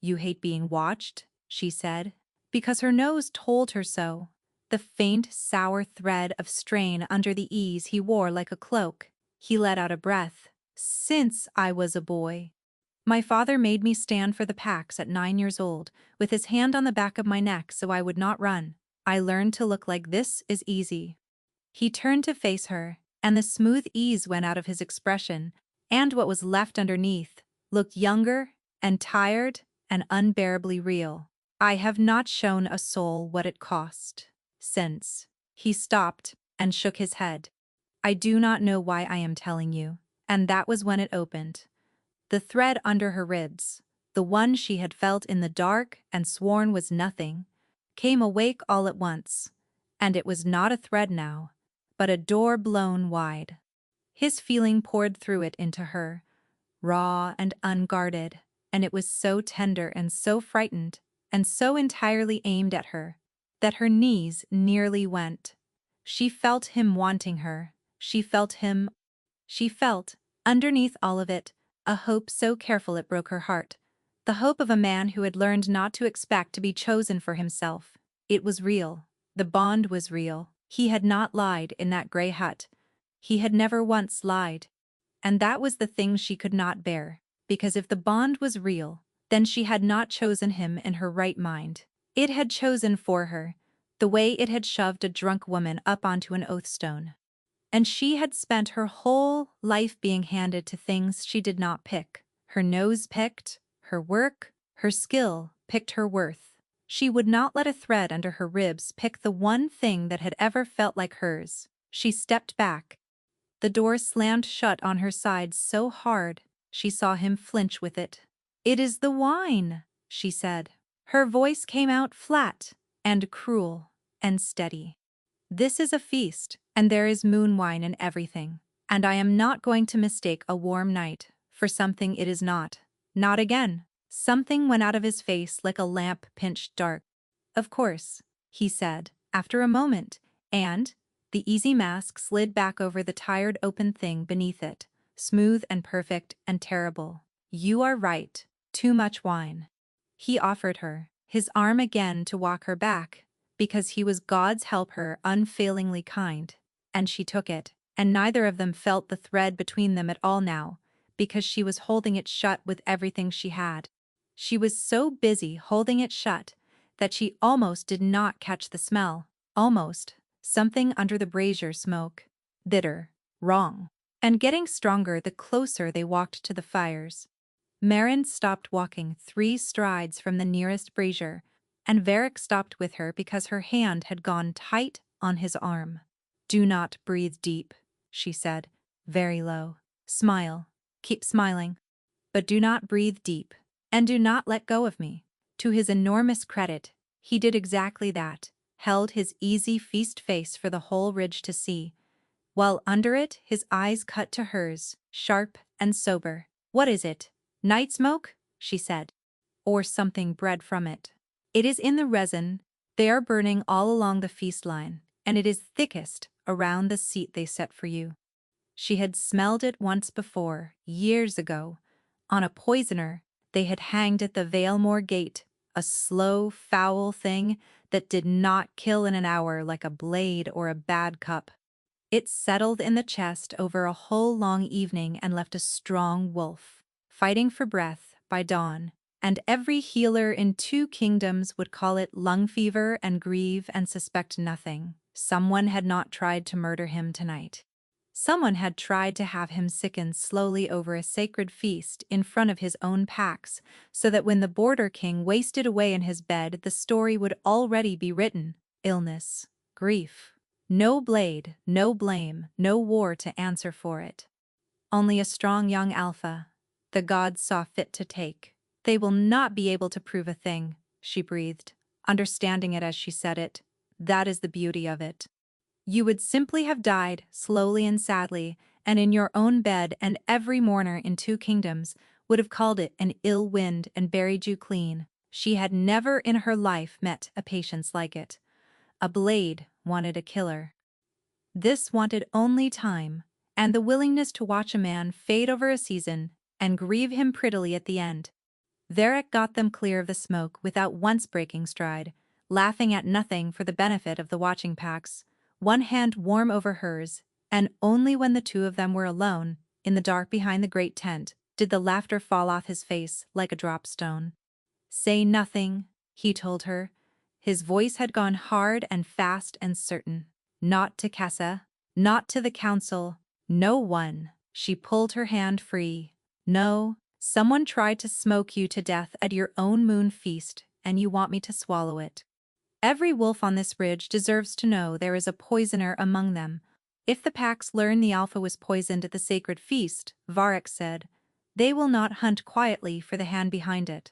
"You hate being watched?" she said, because her nose told her so, the faint, sour thread of strain under the ease he wore like a cloak. He let out a breath. "Since I was a boy. My father made me stand for the packs at 9 years old, with his hand on the back of my neck so I would not run. I learned to look like this is easy." He turned to face her, and the smooth ease went out of his expression, and what was left underneath looked younger and tired and unbearably real. "I have not shown a soul what it cost. Since." He stopped, and shook his head. I do not know why I am telling you. And that was when it opened. The thread under her ribs, the one she had felt in the dark and sworn was nothing, came awake all at once. And it was not a thread now, but a door blown wide. His feeling poured through it into her, raw and unguarded, and it was so tender and so frightened, and so entirely aimed at her, that her knees nearly went. She felt him wanting her. She felt, underneath all of it, a hope so careful it broke her heart. The hope of a man who had learned not to expect to be chosen for himself. It was real. The bond was real. He had not lied in that gray hut. He had never once lied. And that was the thing she could not bear, because if the bond was real, then she had not chosen him in her right mind. It had chosen for her, the way it had shoved a drunk woman up onto an oathstone. And she had spent her whole life being handed to things she did not pick. Her nose picked, her work, her skill picked her worth. She would not let a thread under her ribs pick the one thing that had ever felt like hers. She stepped back. The door slammed shut on her side so hard, she saw him flinch with it. "It is the wine," she said. Her voice came out flat and cruel and steady. "This is a feast, and there is moon wine in everything, and I am not going to mistake a warm night for something it is not. Not again." Something went out of his face like a lamp pinched dark. "Of course," he said, after a moment, and the easy mask slid back over the tired open thing beneath it, smooth and perfect and terrible. "You are right, too much wine." He offered her his arm again to walk her back, because he was God's help her unfailingly kind, and she took it, and neither of them felt the thread between them at all now, because she was holding it shut with everything she had. She was so busy holding it shut that she almost did not catch the smell, almost, something under the brazier smoke. Bitter, wrong, and getting stronger the closer they walked to the fires. Marin stopped walking 3 strides from the nearest brazier, and Varric stopped with her because her hand had gone tight on his arm. "Do not breathe deep," she said, very low. "Smile. Keep smiling. But do not breathe deep. And do not let go of me." To his enormous credit, he did exactly that, held his easy feast face for the whole ridge to see, while under it his eyes cut to hers, sharp and sober. "What is it? Night smoke?" she said. "Or something bred from it. It is in the resin. They are burning all along the feast line, and it is thickest around the seat they set for you." She had smelled it once before, years ago. On a poisoner they had hanged at the Valemore gate, a slow, foul thing that did not kill in an hour like a blade or a bad cup. It settled in the chest over a whole long evening and left a strong wolf, fighting for breath, by dawn, and every healer in 2 kingdoms would call it lung fever and grieve and suspect nothing. Someone had not tried to murder him tonight. Someone had tried to have him sicken slowly over a sacred feast in front of his own packs, so that when the border king wasted away in his bed the story would already be written. Illness, grief. No blade, no blame, no war to answer for it. Only a strong young alpha, the gods saw fit to take. "They will not be able to prove a thing," she breathed, understanding it as she said it. "That is the beauty of it. You would simply have died, slowly and sadly, and in your own bed, and every mourner in 2 kingdoms would have called it an ill wind and buried you clean." She had never in her life met a patience like it. A blade wanted a killer. This wanted only time, and the willingness to watch a man fade over a season and grieve him prettily at the end. Varric got them clear of the smoke without once breaking stride, laughing at nothing for the benefit of the watching packs, one hand warm over hers, and only when the 2 of them were alone, in the dark behind the great tent, did the laughter fall off his face like a drop stone. "Say nothing," he told her. His voice had gone hard and fast and certain. "Not to Kessa, not to the council, no one." She pulled her hand free. "No, someone tried to smoke you to death at your own moon feast, and you want me to swallow it." Every wolf on this ridge deserves to know there is a poisoner among them. If the packs learn the alpha was poisoned at the sacred feast, Varric said, they will not hunt quietly for the hand behind it.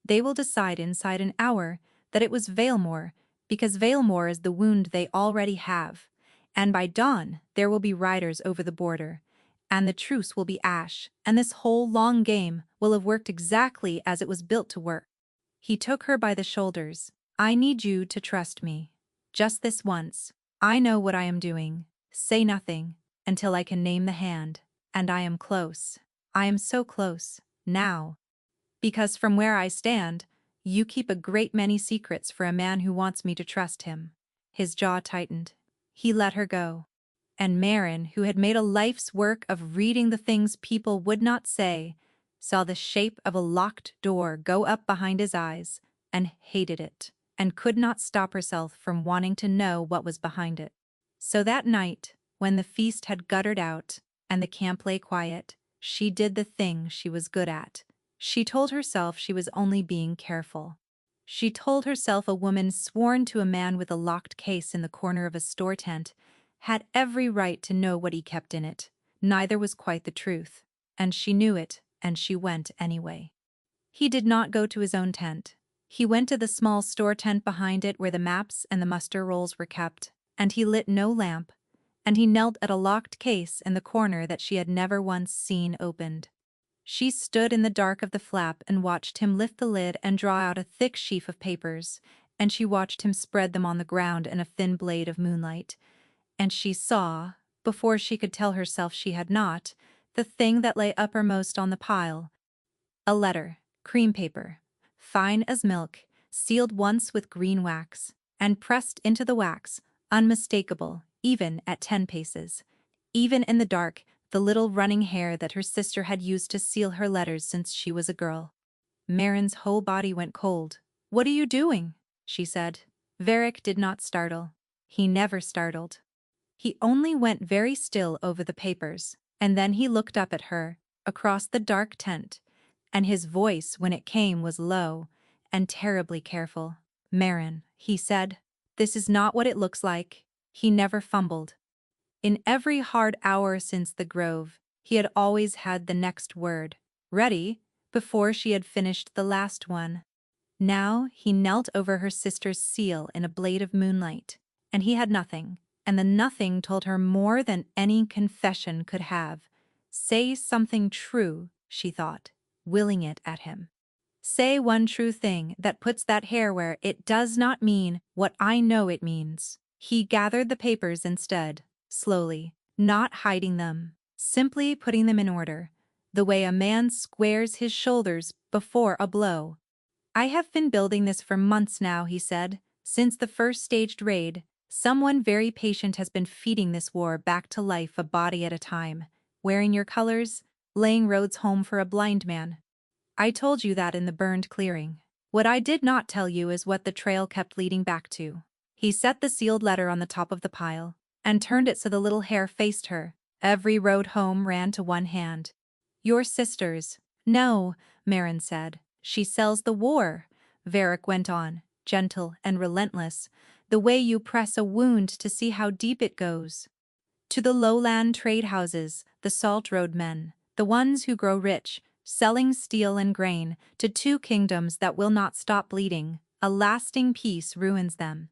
They will decide inside an hour that it was Valemore, because Valemore is the wound they already have. And by dawn, there will be riders over the border. And the truce will be ash, and this whole long game will have worked exactly as it was built to work. He took her by the shoulders. I need you to trust me. Just this once. I know what I am doing. Say nothing, until I can name the hand. And I am close. I am so close, now. Because from where I stand, you keep a great many secrets for a man who wants me to trust him. His jaw tightened. He let her go. And Marin, who had made a life's work of reading the things people would not say, saw the shape of a locked door go up behind his eyes, and hated it, and could not stop herself from wanting to know what was behind it. So that night, when the feast had guttered out, and the camp lay quiet, she did the thing she was good at. She told herself she was only being careful. She told herself a woman sworn to a man with a locked case in the corner of a store tent had every right to know what he kept in it. Neither was quite the truth, and she knew it, and she went anyway. He did not go to his own tent. He went to the small store tent behind it where the maps and the muster rolls were kept, and he lit no lamp, and he knelt at a locked case in the corner that she had never once seen opened. She stood in the dark of the flap and watched him lift the lid and draw out a thick sheaf of papers, and she watched him spread them on the ground in a thin blade of moonlight. And she saw, before she could tell herself she had not, the thing that lay uppermost on the pile. A letter, cream paper, fine as milk, sealed once with green wax, and pressed into the wax, unmistakable, even at 10 paces. Even in the dark, the little running hair that her sister had used to seal her letters since she was a girl. Marin's whole body went cold. "What are you doing?" she said. Varric did not startle. He never startled. He only went very still over the papers, and then he looked up at her, across the dark tent, and his voice when it came was low and terribly careful. "Marin," he said, "this is not what it looks like." He never fumbled. In every hard hour since the Grove, he had always had the next word ready before she had finished the last one. Now he knelt over her sister's seal in a blade of moonlight, and he had nothing, and the nothing told her more than any confession could have. Say something true, she thought, willing it at him. Say one true thing that puts that hair where it does not mean what I know it means. He gathered the papers instead, slowly, not hiding them, simply putting them in order, the way a man squares his shoulders before a blow. "I have been building this for months now," he said. "Since the first staged raid, someone very patient has been feeding this war back to life a body at a time, wearing your colors, laying roads home for a blind man. I told you that in the burned clearing. What I did not tell you is what the trail kept leading back to." He set the sealed letter on the top of the pile, and turned it so the little hair faced her. Every road home ran to one hand. "Your sister's." "No," Marin said. "She sells the war," Varric went on, gentle and relentless, "the way you press a wound to see how deep it goes. To the lowland trade houses, the salt road men, the ones who grow rich, selling steel and grain, to 2 kingdoms that will not stop bleeding, a lasting peace ruins them.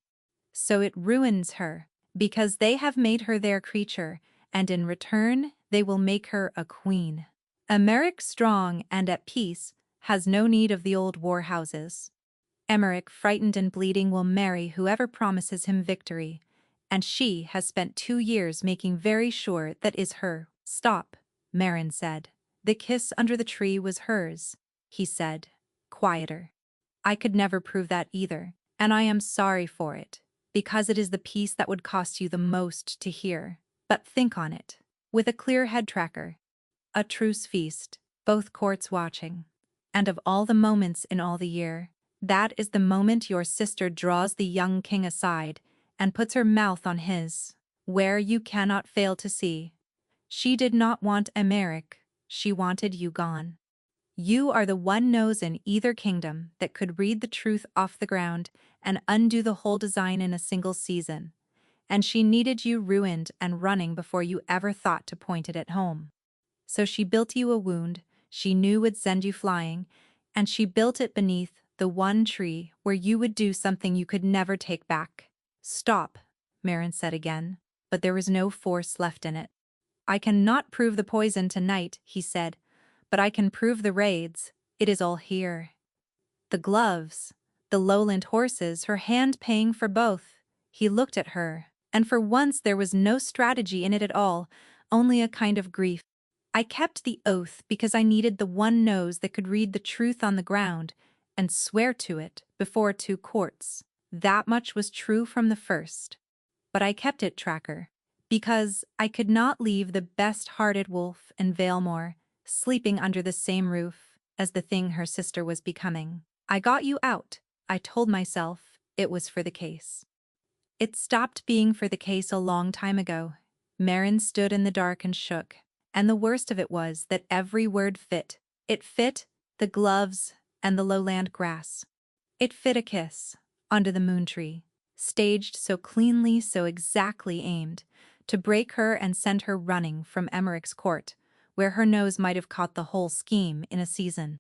So it ruins her, because they have made her their creature, and in return they will make her a queen. Emeric, strong and at peace, has no need of the old war houses. Emeric, frightened and bleeding, will marry whoever promises him victory, and she has spent 2 years making very sure that is her." "Stop," Marin said. "The kiss under the tree was hers," he said, quieter. "I could never prove that either, and I am sorry for it, because it is the piece that would cost you the most to hear. But think on it, with a clear head tracker. A truce feast, both courts watching. And of all the moments in all the year, that is the moment your sister draws the young king aside and puts her mouth on his, where you cannot fail to see. She did not want Emeric, she wanted you gone. You are the one nose in either kingdom that could read the truth off the ground and undo the whole design in a single season. And she needed you ruined and running before you ever thought to point it at home. So she built you a wound she knew would send you flying, and she built it beneath the one tree where you would do something you could never take back. Stop, Marin said again, but there was no force left in it. I cannot prove the poison tonight, he said, but I can prove the raids. It is all here. The gloves, the lowland horses, her hand paying for both. He looked at her, and for once there was no strategy in it at all, only a kind of grief. I kept the oath because I needed the one nose that could read the truth on the ground and swear to it before 2 courts. That much was true from the first. But I kept it, Tracker, because I could not leave the best-hearted wolf in Valemore sleeping under the same roof as the thing her sister was becoming. I got you out. I told myself it was for the case. It stopped being for the case a long time ago. Marin stood in the dark and shook. And the worst of it was that every word fit. It fit the gloves and the lowland grass. It fit a kiss under the moon tree, staged so cleanly, so exactly aimed, to break her and send her running from Emmerich's court, where her nose might have caught the whole scheme in a season.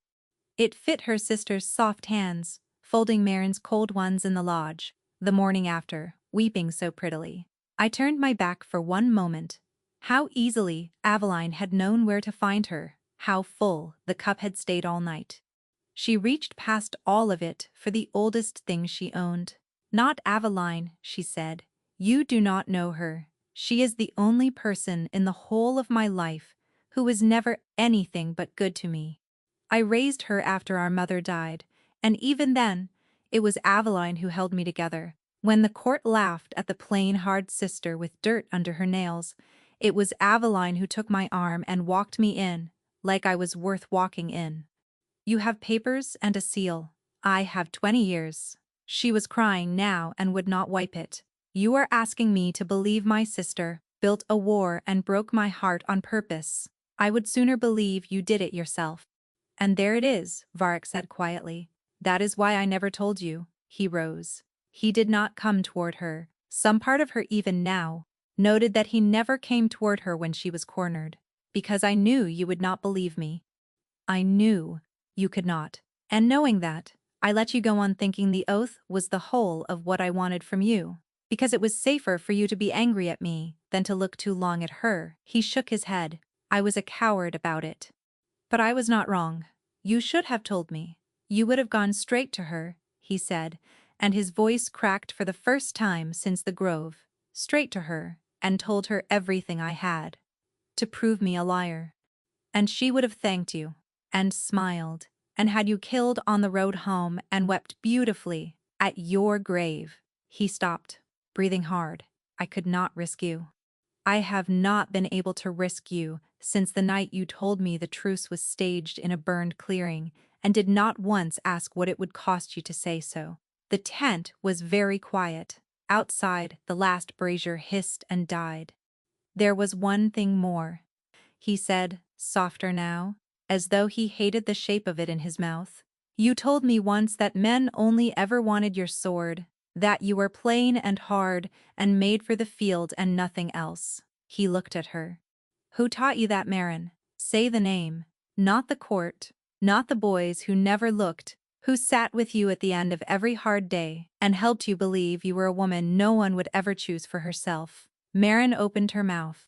It fit her sister's soft hands, folding Marin's cold ones in the lodge, the morning after, weeping so prettily. I turned my back for one moment. How easily Aveline had known where to find her, how full the cup had stayed all night. She reached past all of it for the oldest thing she owned. Not Aveline, she said. You do not know her. She is the only person in the whole of my life who was never anything but good to me. I raised her after our mother died, and even then, it was Aveline who held me together. When the court laughed at the plain, hard sister with dirt under her nails, it was Aveline who took my arm and walked me in, like I was worth walking in. You have papers and a seal. I have 20 years. She was crying now and would not wipe it. You are asking me to believe my sister built a war and broke my heart on purpose. I would sooner believe you did it yourself. And there it is, Varric said quietly. That is why I never told you. He rose. He did not come toward her. Some part of her even now noted that he never came toward her when she was cornered. Because I knew you would not believe me. I knew you could not. And knowing that, I let you go on thinking the oath was the whole of what I wanted from you. Because it was safer for you to be angry at me than to look too long at her. He shook his head. I was a coward about it. But I was not wrong. You should have told me. You would have gone straight to her, he said, and his voice cracked for the first time since the grove. Straight to her, and told her everything I had. To prove me a liar. And she would have thanked you, and smiled, and had you killed on the road home and wept beautifully at your grave. He stopped, breathing hard. I could not risk you. I have not been able to risk you since the night you told me the truce was staged in a burned clearing, and did not once ask what it would cost you to say so. The tent was very quiet. Outside, the last brazier hissed and died. There was one thing more, he said, softer now, as though he hated the shape of it in his mouth. You told me once that men only ever wanted your sword, that you were plain and hard and made for the field and nothing else. He looked at her. Who taught you that, Marin? Say the name. Not the court, not the boys who never looked, who sat with you at the end of every hard day and helped you believe you were a woman no one would ever choose for herself. Marin opened her mouth.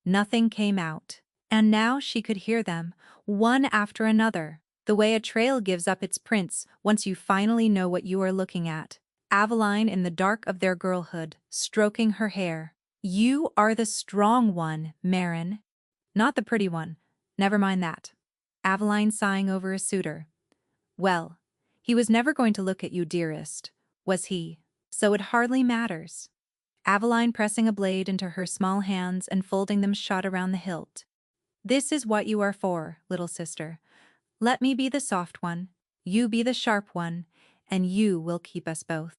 Nothing came out. And now she could hear them, one after another, the way a trail gives up its prints once you finally know what you are looking at. Aveline in the dark of their girlhood, stroking her hair. You are the strong one, Marin. Not the pretty one. Never mind that. Aveline sighing over a suitor. Well, he was never going to look at you, dearest, was he? So it hardly matters. Aveline pressing a blade into her small hands and folding them shut around the hilt. This is what you are for, little sister. Let me be the soft one, you be the sharp one, and you will keep us both.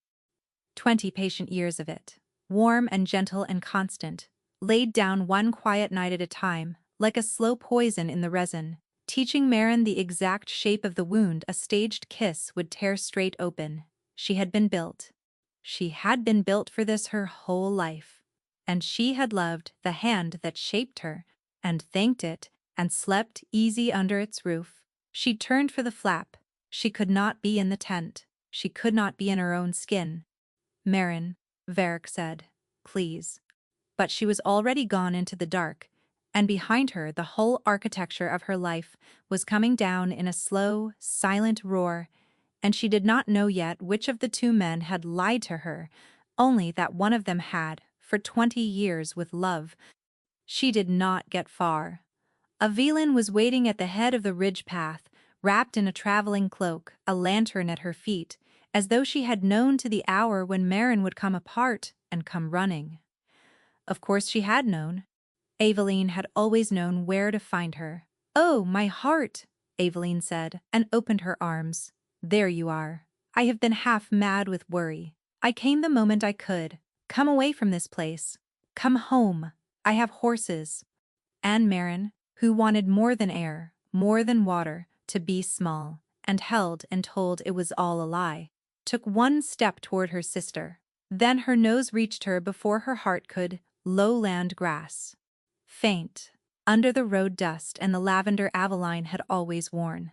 20 patient years of it, warm and gentle and constant, laid down one quiet night at a time, like a slow poison in the resin, teaching Marin the exact shape of the wound a staged kiss would tear straight open. She had been built. She had been built for this her whole life. And she had loved the hand that shaped her, and thanked it, and slept easy under its roof. She turned for the flap. She could not be in the tent. She could not be in her own skin. Marin, Varric said, please. But she was already gone into the dark, and behind her the whole architecture of her life was coming down in a slow, silent roar, and she did not know yet which of the two men had lied to her, only that one of them had, for 20 years with love. She did not get far. A villain was waiting at the head of the ridge path, wrapped in a traveling cloak, a lantern at her feet, as though she had known to the hour when Marin would come apart and come running. Of course she had known. Aveline had always known where to find her. "Oh, my heart," Aveline said, and opened her arms. "There you are. I have been half mad with worry. I came the moment I could. Come away from this place. Come home. I have horses." And Marin, who wanted more than air, more than water, to be small, and held and told it was all a lie, took one step toward her sister. Then her nose reached her before her heart could. Lowland grass. Faint, under the road dust and the lavender Aveline had always worn.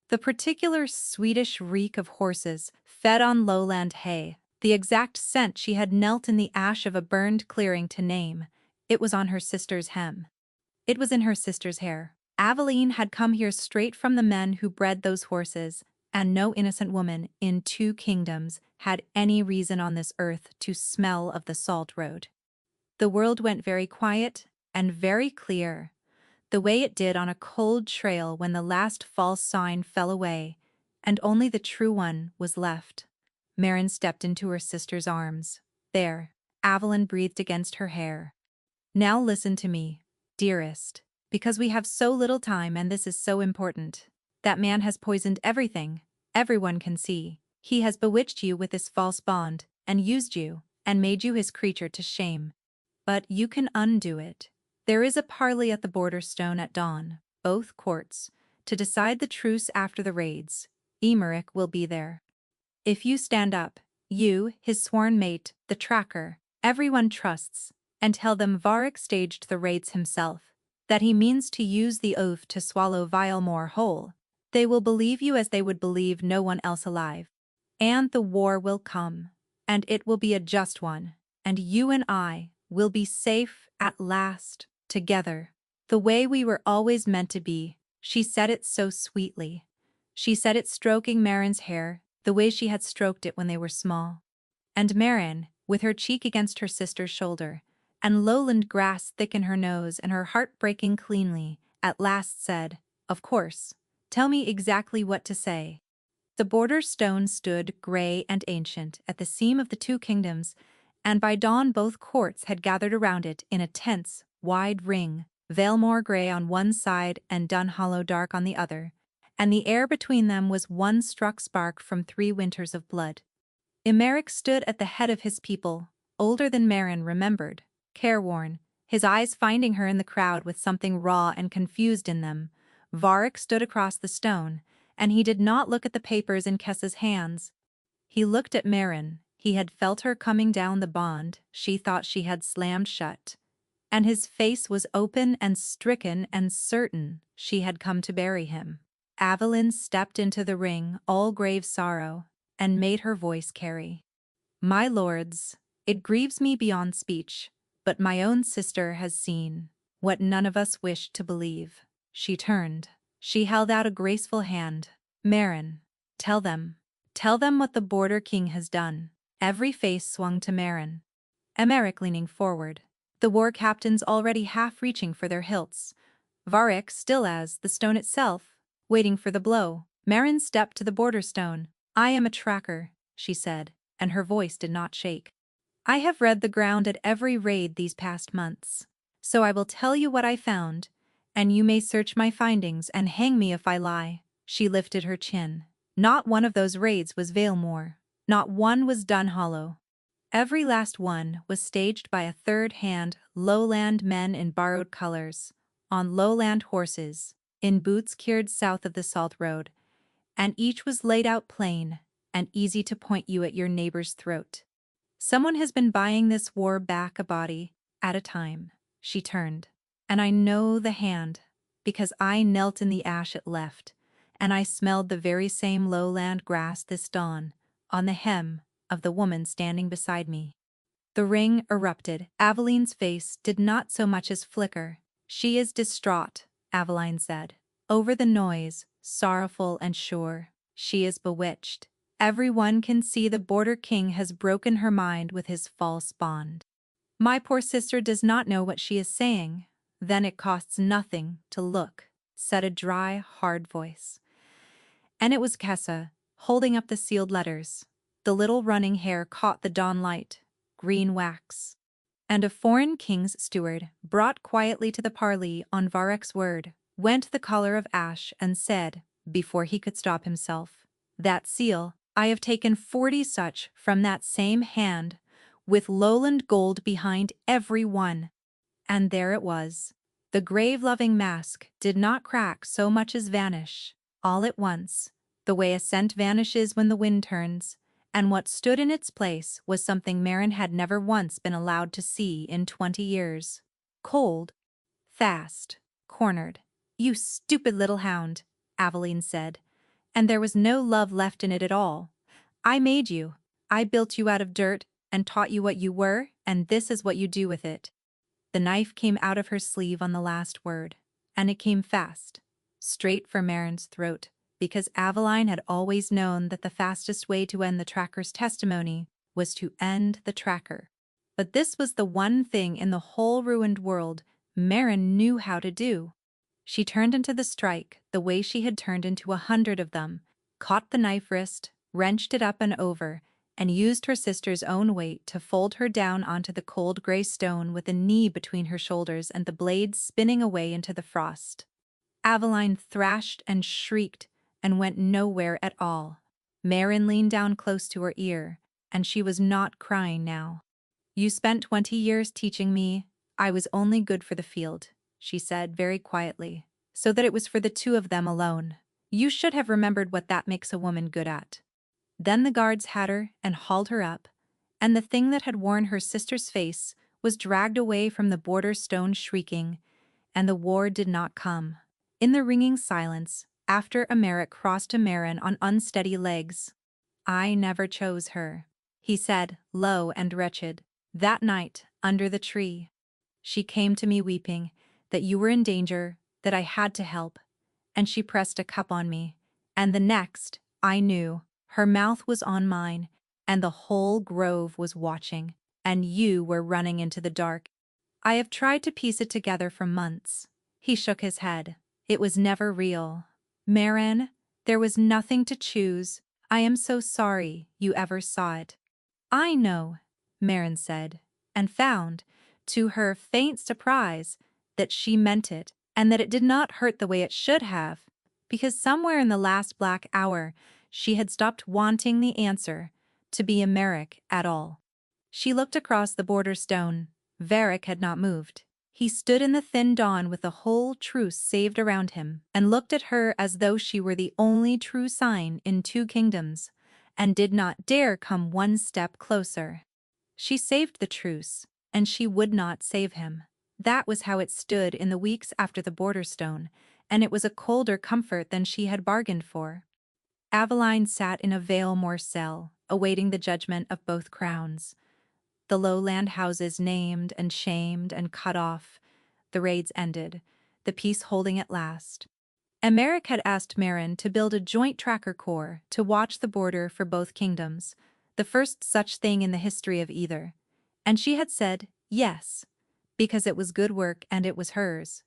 The particular Swedish reek of horses fed on lowland hay, the exact scent she had knelt in the ash of a burned clearing to name. It was on her sister's hem. It was in her sister's hair. Aveline had come here straight from the men who bred those horses, and no innocent woman in 2 kingdoms had any reason on this earth to smell of the salt road. The world went very quiet and very clear, the way it did on a cold trail when the last false sign fell away, and only the true one was left. Marin stepped into her sister's arms. There, Aveline breathed against her hair. "Now listen to me, dearest, because we have so little time and this is so important. That man has poisoned everything, everyone can see. He has bewitched you with this false bond, and used you, and made you his creature to shame. But you can undo it. There is a parley at the border stone at dawn, both courts, to decide the truce after the raids. Emeric will be there. If you stand up, you, his sworn mate, the tracker, everyone trusts, and tell them Varric staged the raids himself, that he means to use the oath to swallow Vilemore whole, they will believe you as they would believe no one else alive. And the war will come, and it will be a just one, and you and I will be safe at last, together, the way we were always meant to be." She said it so sweetly. She said it stroking Marin's hair, the way she had stroked it when they were small. And Marin, with her cheek against her sister's shoulder, and lowland grass thick in her nose and her heart breaking cleanly, at last said, "Of course, tell me exactly what to say." The border stone stood gray and ancient at the seam of the 2 kingdoms, and by dawn both courts had gathered around it in a tense, wide ring, Valemore gray on one side and Dunhollow dark on the other, and the air between them was one struck spark from 3 winters of blood. Emeric stood at the head of his people, older than Marin remembered, careworn, his eyes finding her in the crowd with something raw and confused in them. Varric stood across the stone, and he did not look at the papers in Kessa's hands. He looked at Marin. He had felt her coming down the bond she thought she had slammed shut, and his face was open and stricken and certain she had come to bury him. Aveline stepped into the ring, all grave sorrow, and made her voice carry. "My lords, it grieves me beyond speech, but my own sister has seen what none of us wished to believe." She turned. She held out a graceful hand. "Marin, tell them what the Border King has done." Every face swung to Marin. Emeric leaning forward, the war captains already half reaching for their hilts. Varric still as the stone itself, waiting for the blow. Marin stepped to the border stone. "I am a tracker," she said, and her voice did not shake. "I have read the ground at every raid these past months, so I will tell you what I found, and you may search my findings and hang me if I lie." She lifted her chin. Not one of those raids was Valemore. Not one was Dunhollow. Every last one was staged by a third-hand, lowland men in borrowed colors, on lowland horses, in boots cured south of the Salt Road, and each was laid out plain and easy to point you at your neighbor's throat. Someone has been buying this war back a body at a time. She turned, and I know the hand, because I knelt in the ash it left, and I smelled the very same lowland grass this dawn, on the hem of the woman standing beside me. The ring erupted. Aveline's face did not so much as flicker. She is distraught, Aveline said. Over the noise, sorrowful and sure. She is bewitched. Everyone can see the Border King has broken her mind with his false bond. My poor sister does not know what she is saying. Then it costs nothing to look, said a dry, hard voice. And it was Kessa, holding up the sealed letters. The little running hair caught the dawn light, green wax. And a foreign king's steward, brought quietly to the parley on Varek's word, went the collar of ash and said, before he could stop himself, "That seal, I have taken 40 such from that same hand, with lowland gold behind every one." And there it was. The grave-loving mask did not crack so much as vanish, all at once, the way a scent vanishes when the wind turns, and what stood in its place was something Marin had never once been allowed to see in 20 years. Cold, fast, cornered. "You stupid little hound," Aveline said, "and there was no love left in it at all. I made you. I built you out of dirt and taught you what you were, and this is what you do with it." The knife came out of her sleeve on the last word, and it came fast, straight for Marin's throat, because Aveline had always known that the fastest way to end the tracker's testimony was to end the tracker. But this was the one thing in the whole ruined world Marin knew how to do. She turned into the strike the way she had turned into 100 of them, caught the knife wrist, wrenched it up and over, and used her sister's own weight to fold her down onto the cold gray stone with a knee between her shoulders and the blade spinning away into the frost. Aveline thrashed and shrieked and went nowhere at all. Marin leaned down close to her ear, and she was not crying now. "You spent 20 years teaching me I was only good for the field," she said very quietly, "so that it was for the two of them alone. You should have remembered what that makes a woman good at." Then the guards had her and hauled her up, and the thing that had worn her sister's face was dragged away from the border stone shrieking, and the war did not come. In the ringing silence, after Emeric crossed to Marin on unsteady legs, "I never chose her," he said, low and wretched. "That night, under the tree. She came to me weeping, that you were in danger, that I had to help, and she pressed a cup on me, and the next, I knew, her mouth was on mine, and the whole grove was watching, and you were running into the dark. I have tried to piece it together for months." He shook his head. "It was never real. Marin, there was nothing to choose. I am so sorry you ever saw it." "I know," Marin said, and found, to her faint surprise, that she meant it, and that it did not hurt the way it should have, because somewhere in the last black hour she had stopped wanting the answer to be Emeric at all. She looked across the border stone. Varric had not moved. He stood in the thin dawn with the whole truce saved around him, and looked at her as though she were the only true sign in 2 kingdoms, and did not dare come one step closer. She saved the truce, and she would not save him. That was how it stood in the weeks after the border stone, and it was a colder comfort than she had bargained for. Aveline sat in a Vale Moor cell, awaiting the judgment of both crowns. The lowland houses named and shamed and cut off, the raids ended, the peace holding at last. Emeric had asked Marin to build a joint tracker corps to watch the border for both kingdoms, the first such thing in the history of either. And she had said yes, because it was good work and it was hers.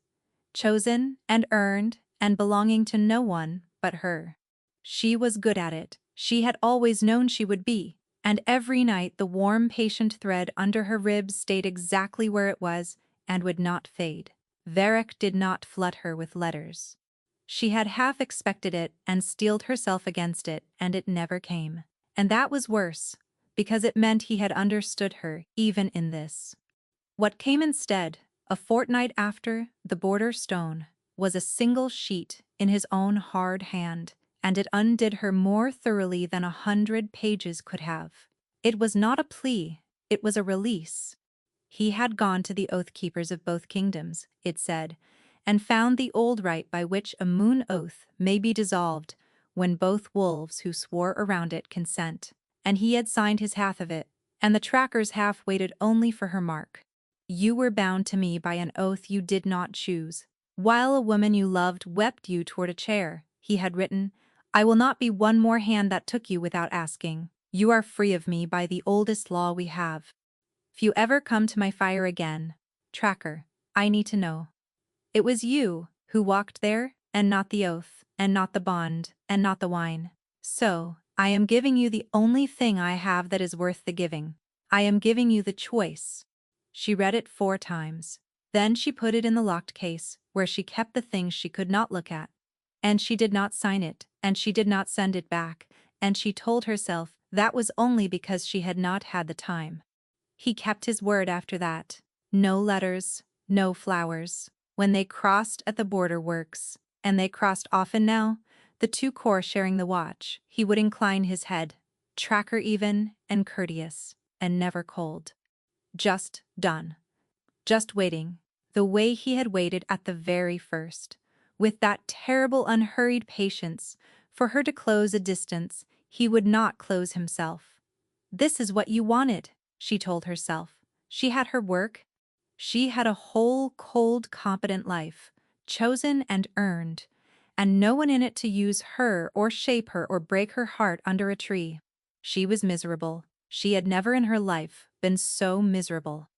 Chosen and earned and belonging to no one but her. She was good at it. She had always known she would be. And every night the warm, patient thread under her ribs stayed exactly where it was and would not fade. Varric did not flood her with letters. She had half expected it and steeled herself against it, and it never came. And that was worse, because it meant he had understood her even in this. What came instead, a fortnight after the border stone, was a single sheet in his own hard hand, and it undid her more thoroughly than 100 pages could have. It was not a plea, it was a release. He had gone to the oath-keepers of both kingdoms, it said, and found the old rite by which a moon oath may be dissolved when both wolves who swore around it consent, and he had signed his half of it, and the tracker's half waited only for her mark. You were bound to me by an oath you did not choose. While a woman you loved wept you toward a chair, he had written, I will not be one more hand that took you without asking. You are free of me by the oldest law we have. If you ever come to my fire again, tracker, I need to know. It was you who walked there, and not the oath, and not the bond, and not the wine. So, I am giving you the only thing I have that is worth the giving. I am giving you the choice. She read it 4 times. Then she put it in the locked case, where she kept the things she could not look at. And she did not sign it, and she did not send it back, and she told herself that was only because she had not had the time. He kept his word after that. No letters, no flowers. When they crossed at the border works, and they crossed often now, the 2 corps sharing the watch, he would incline his head, tracker even and courteous, and never cold. Just done. Just waiting, the way he had waited at the very first, with that terrible unhurried patience, for her to close a distance he would not close himself. This is what you wanted, she told herself. She had her work. She had a whole, cold, competent life, chosen and earned, and no one in it to use her or shape her or break her heart under a tree. She was miserable. She had never in her life been so miserable.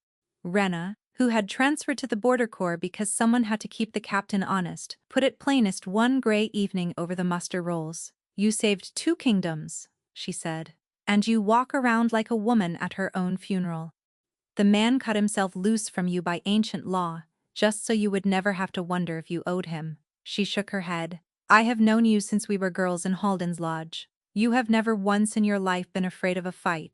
Rena, who had transferred to the border corps because someone had to keep the captain honest, put it plainest one gray evening over the muster rolls. You saved 2 kingdoms, she said, and you walk around like a woman at her own funeral. The man cut himself loose from you by ancient law, just so you would never have to wonder if you owed him. She shook her head. I have known you since we were girls in Halden's lodge. You have never once in your life been afraid of a fight.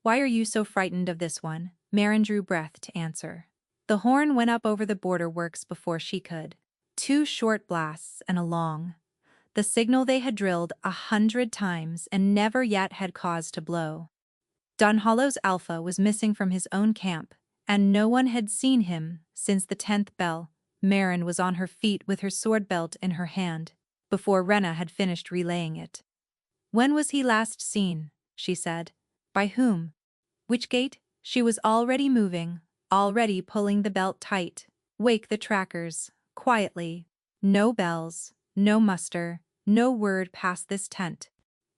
Why are you so frightened of this one? Marin drew breath to answer. The horn went up over the border works before she could. 2 short blasts and a long. The signal they had drilled 100 times and never yet had cause to blow. Dunhollow's Alpha was missing from his own camp, and no one had seen him since the 10th bell. Marin was on her feet with her sword belt in her hand, before Rena had finished relaying it. When was he last seen? She said. By whom? Which gate? She was already moving, already pulling the belt tight. Wake the trackers, quietly. No bells, no muster, no word past this tent.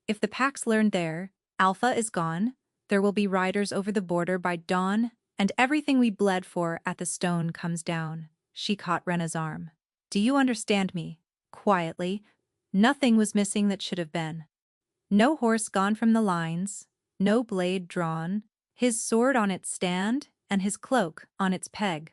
If the packs learned there, Alpha is gone, there will be riders over the border by dawn, and everything we bled for at the stone comes down. She caught Rena's arm. Do you understand me? Quietly. Nothing was missing that should have been. No horse gone from the lines, no blade drawn, his sword on its stand, and his cloak on its peg.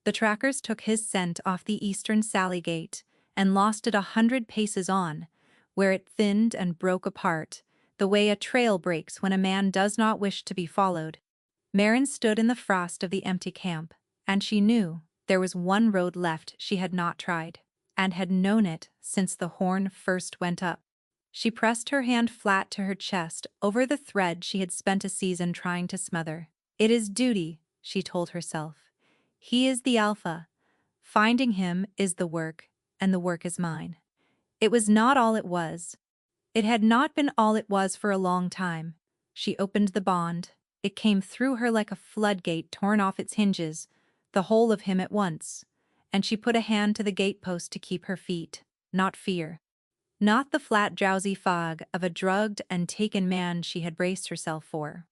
The trackers took his scent off the eastern sally gate and lost it 100 paces on, where it thinned and broke apart, the way a trail breaks when a man does not wish to be followed. Marin stood in the frost of the empty camp, and she knew there was one road left she had not tried, and had known it since the horn first went up. She pressed her hand flat to her chest over the thread she had spent a season trying to smother. It is duty, she told herself. He is the Alpha. Finding him is the work, and the work is mine. It was not all it was. It had not been all it was for a long time. She opened the bond. It came through her like a floodgate torn off its hinges, the whole of him at once, and she put a hand to the gatepost to keep her feet, not fear. Not the flat drowsy fog of a drugged and taken man she had braced herself for.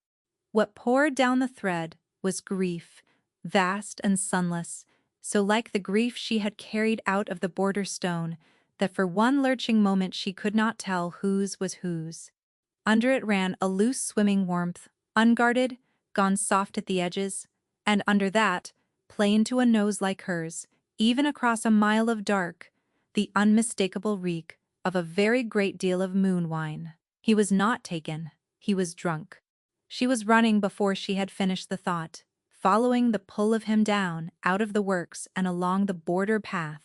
What poured down the thread was grief, vast and sunless, so like the grief she had carried out of the border stone that for one lurching moment she could not tell whose was whose. Under it ran a loose swimming warmth, unguarded, gone soft at the edges, and under that, plain to a nose like hers, even across a mile of dark, the unmistakable reek of a very great deal of moon wine. He was not taken, he was drunk. She was running before she had finished the thought, following the pull of him down, out of the works and along the border path,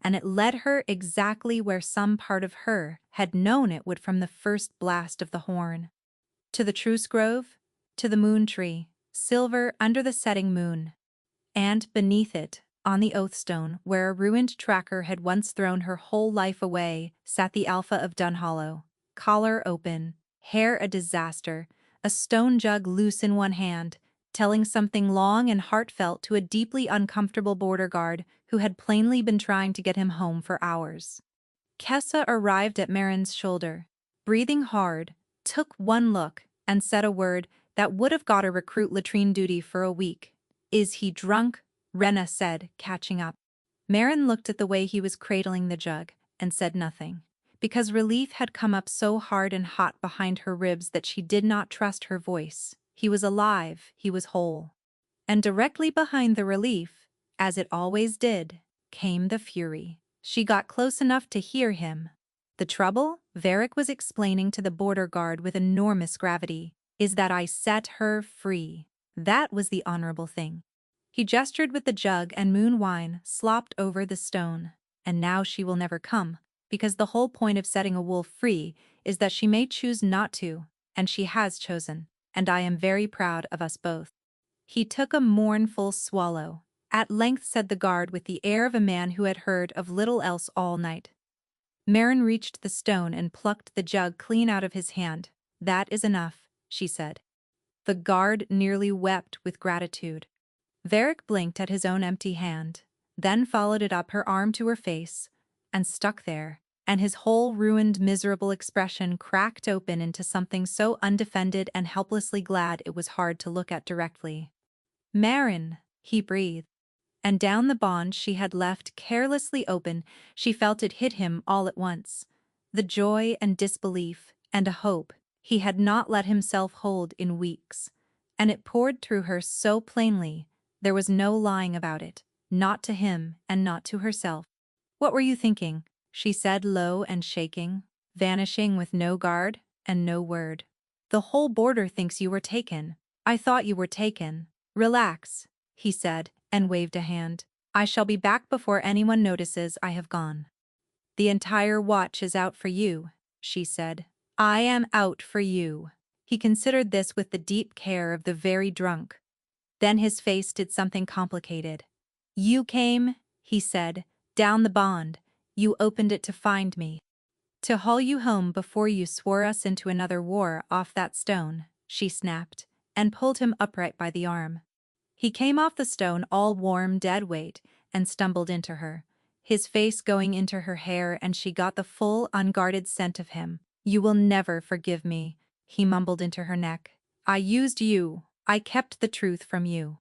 and it led her exactly where some part of her had known it would from the first blast of the horn. To the Truce Grove, to the moon tree, silver under the setting moon. And beneath it, on the oathstone where a ruined tracker had once thrown her whole life away, sat the Alpha of Dunhollow, collar open, hair a disaster, a stone jug loose in one hand, telling something long and heartfelt to a deeply uncomfortable border guard who had plainly been trying to get him home for hours. Kessa arrived at Marin's shoulder, breathing hard, took one look, and said a word that would have got a recruit latrine duty for a week. "Is he drunk?" Rena said, catching up. Marin looked at the way he was cradling the jug and said nothing, because relief had come up so hard and hot behind her ribs that she did not trust her voice. He was alive, he was whole. And directly behind the relief, as it always did, came the fury. She got close enough to hear him. "The trouble," Varric was explaining to the border guard with enormous gravity, "is that I set her free. That was the honorable thing." He gestured with the jug and moon wine slopped over the stone. "And now she will never come, because the whole point of setting a wolf free is that she may choose not to, and she has chosen, and I am very proud of us both." He took a mournful swallow. At length said the guard with the air of a man who had heard of little else all night. Marin reached the stone and plucked the jug clean out of his hand. "That is enough," she said. The guard nearly wept with gratitude. Varric blinked at his own empty hand, then followed it up her arm to her face, and stuck there, and his whole ruined, miserable expression cracked open into something so undefended and helplessly glad it was hard to look at directly. "Marin," he breathed. And down the bond she had left carelessly open, she felt it hit him all at once. The joy and disbelief, and a hope he had not let himself hold in weeks. And it poured through her so plainly, there was no lying about it, not to him and not to herself. "What were you thinking?" she said, low and shaking, vanishing with no guard and no word. "The whole border thinks you were taken. I thought you were taken. Relax," he said, and waved a hand. "I shall be back before anyone notices I have gone." "The entire watch is out for you," she said. "I am out for you." He considered this with the deep care of the very drunk. Then his face did something complicated. "You came," he said, "down the bond. You opened it to find me. To haul you home before you swore us into another war off that stone," she snapped, and pulled him upright by the arm. He came off the stone all warm, dead weight, and stumbled into her, his face going into her hair, and she got the full, unguarded scent of him. "You will never forgive me," he mumbled into her neck. "I used you. I kept the truth from you.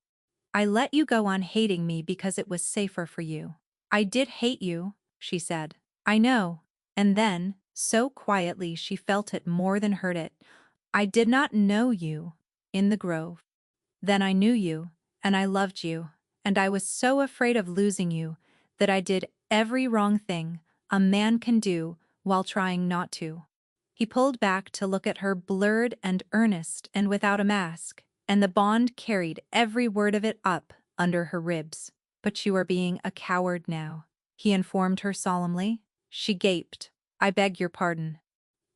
I let you go on hating me because it was safer for you." "I did hate you," she said. "I know." And then, so quietly she felt it more than heard it, "I did not know you in the grove. Then I knew you, and I loved you, and I was so afraid of losing you that I did every wrong thing a man can do while trying not to." He pulled back to look at her, blurred and earnest and without a mask, and the bond carried every word of it up under her ribs. "But you are being a coward now," he informed her solemnly. She gaped. "I beg your pardon."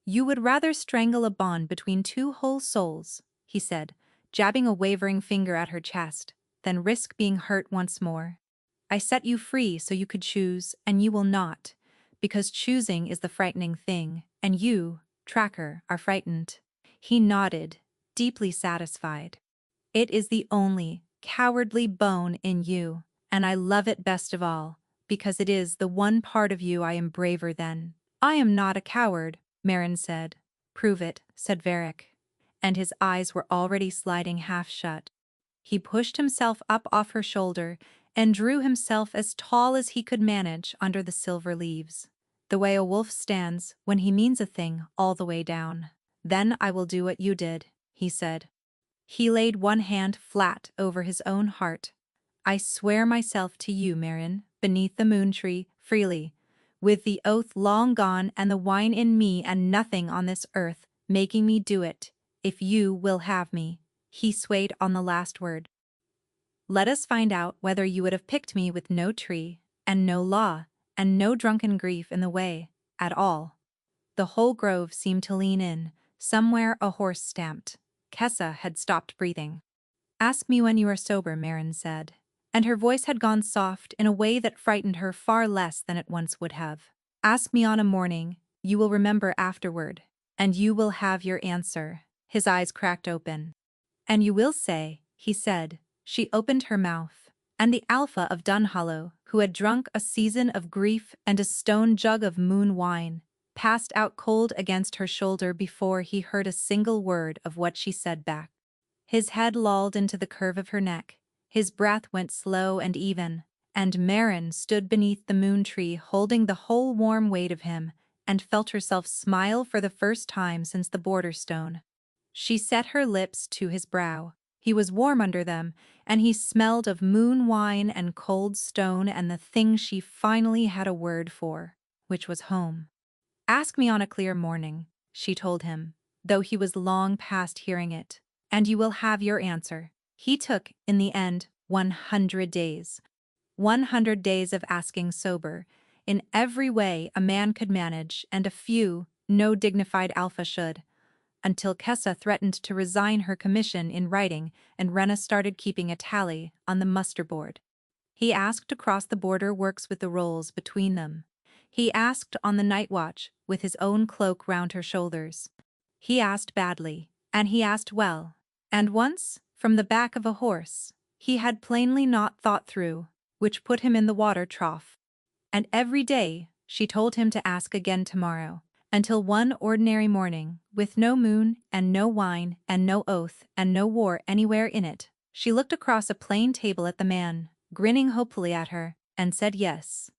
"You would rather strangle a bond between two whole souls," he said, jabbing a wavering finger at her chest, "than risk being hurt once more. I set you free so you could choose, and you will not, because choosing is the frightening thing, and you, Tracker, are frightened." He nodded, deeply satisfied. "It is the only cowardly bone in you, and I love it best of all, because it is the one part of you I am braver than." "I am not a coward," Marin said. "Prove it," said Varric, and his eyes were already sliding half shut. He pushed himself up off her shoulder and drew himself as tall as he could manage under the silver leaves, the way a wolf stands when he means a thing all the way down. "Then I will do what you did," he said. He laid one hand flat over his own heart. "I swear myself to you, Marin, beneath the moon tree, freely, with the oath long gone and the wine in me and nothing on this earth making me do it, if you will have me." He swayed on the last word. "Let us find out whether you would have picked me with no tree and no law and no drunken grief in the way, at all. The whole grove seemed to lean in. Somewhere a horse stamped. Kessa had stopped breathing. "Ask me when you are sober," Marin said, and her voice had gone soft in a way that frightened her far less than it once would have. "Ask me on a morning you will remember afterward, and you will have your answer." His eyes cracked open. "And you will say," he said. She opened her mouth, and the Alpha of Dunhollow, who had drunk a season of grief and a stone jug of moon wine, passed out cold against her shoulder before he heard a single word of what she said back. His head lolled into the curve of her neck, his breath went slow and even, and Marin stood beneath the moon tree holding the whole warm weight of him, and felt herself smile for the first time since the border stone. She set her lips to his brow. He was warm under them, and he smelled of moon wine and cold stone and the thing she finally had a word for, which was home. "Ask me on a clear morning," she told him, though he was long past hearing it, "and you will have your answer." He took, in the end, 100 days. 100 days of asking sober, in every way a man could manage and a few, no dignified alpha should, until Kessa threatened to resign her commission in writing and Rena started keeping a tally on the muster board. He asked to cross the border works with the rolls between them. He asked on the night watch with his own cloak round her shoulders. He asked badly, and he asked well, and once, from the back of a horse, he had plainly not thought through, which put him in the water trough. And every day, she told him to ask again tomorrow, until one ordinary morning, with no moon and no wine and no oath and no war anywhere in it, she looked across a plain table at the man, grinning hopefully at her, and said yes.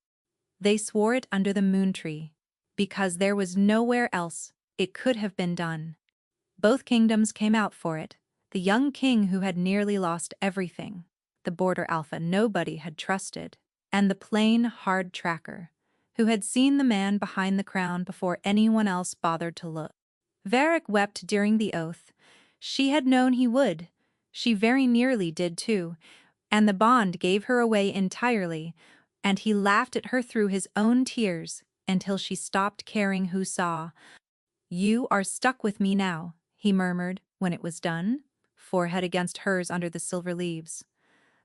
They swore it under the moon tree, because there was nowhere else it could have been done. Both kingdoms came out for it, the young king who had nearly lost everything, the border alpha nobody had trusted, and the plain, hard tracker, who had seen the man behind the crown before anyone else bothered to look. Varric wept during the oath. She had known he would. She very nearly did too, and the bond gave her away entirely, and he laughed at her through his own tears until she stopped caring who saw. "You are stuck with me now," he murmured when it was done, forehead against hers under the silver leaves.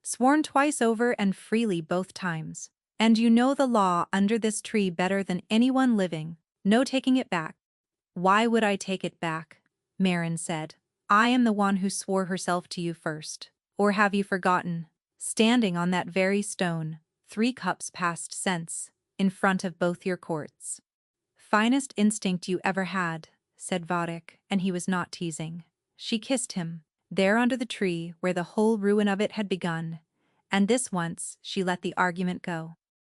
"Sworn twice over and freely both times. And you know the law under this tree better than anyone living, no taking it back." "Why would I take it back?" Marin said. "I am the one who swore herself to you first. Or have you forgotten? Standing on that very stone, 3 cups past since, in front of both your courts." "Finest instinct you ever had," said Varric, and he was not teasing. She kissed him, there under the tree where the whole ruin of it had begun, and this once she let the argument go.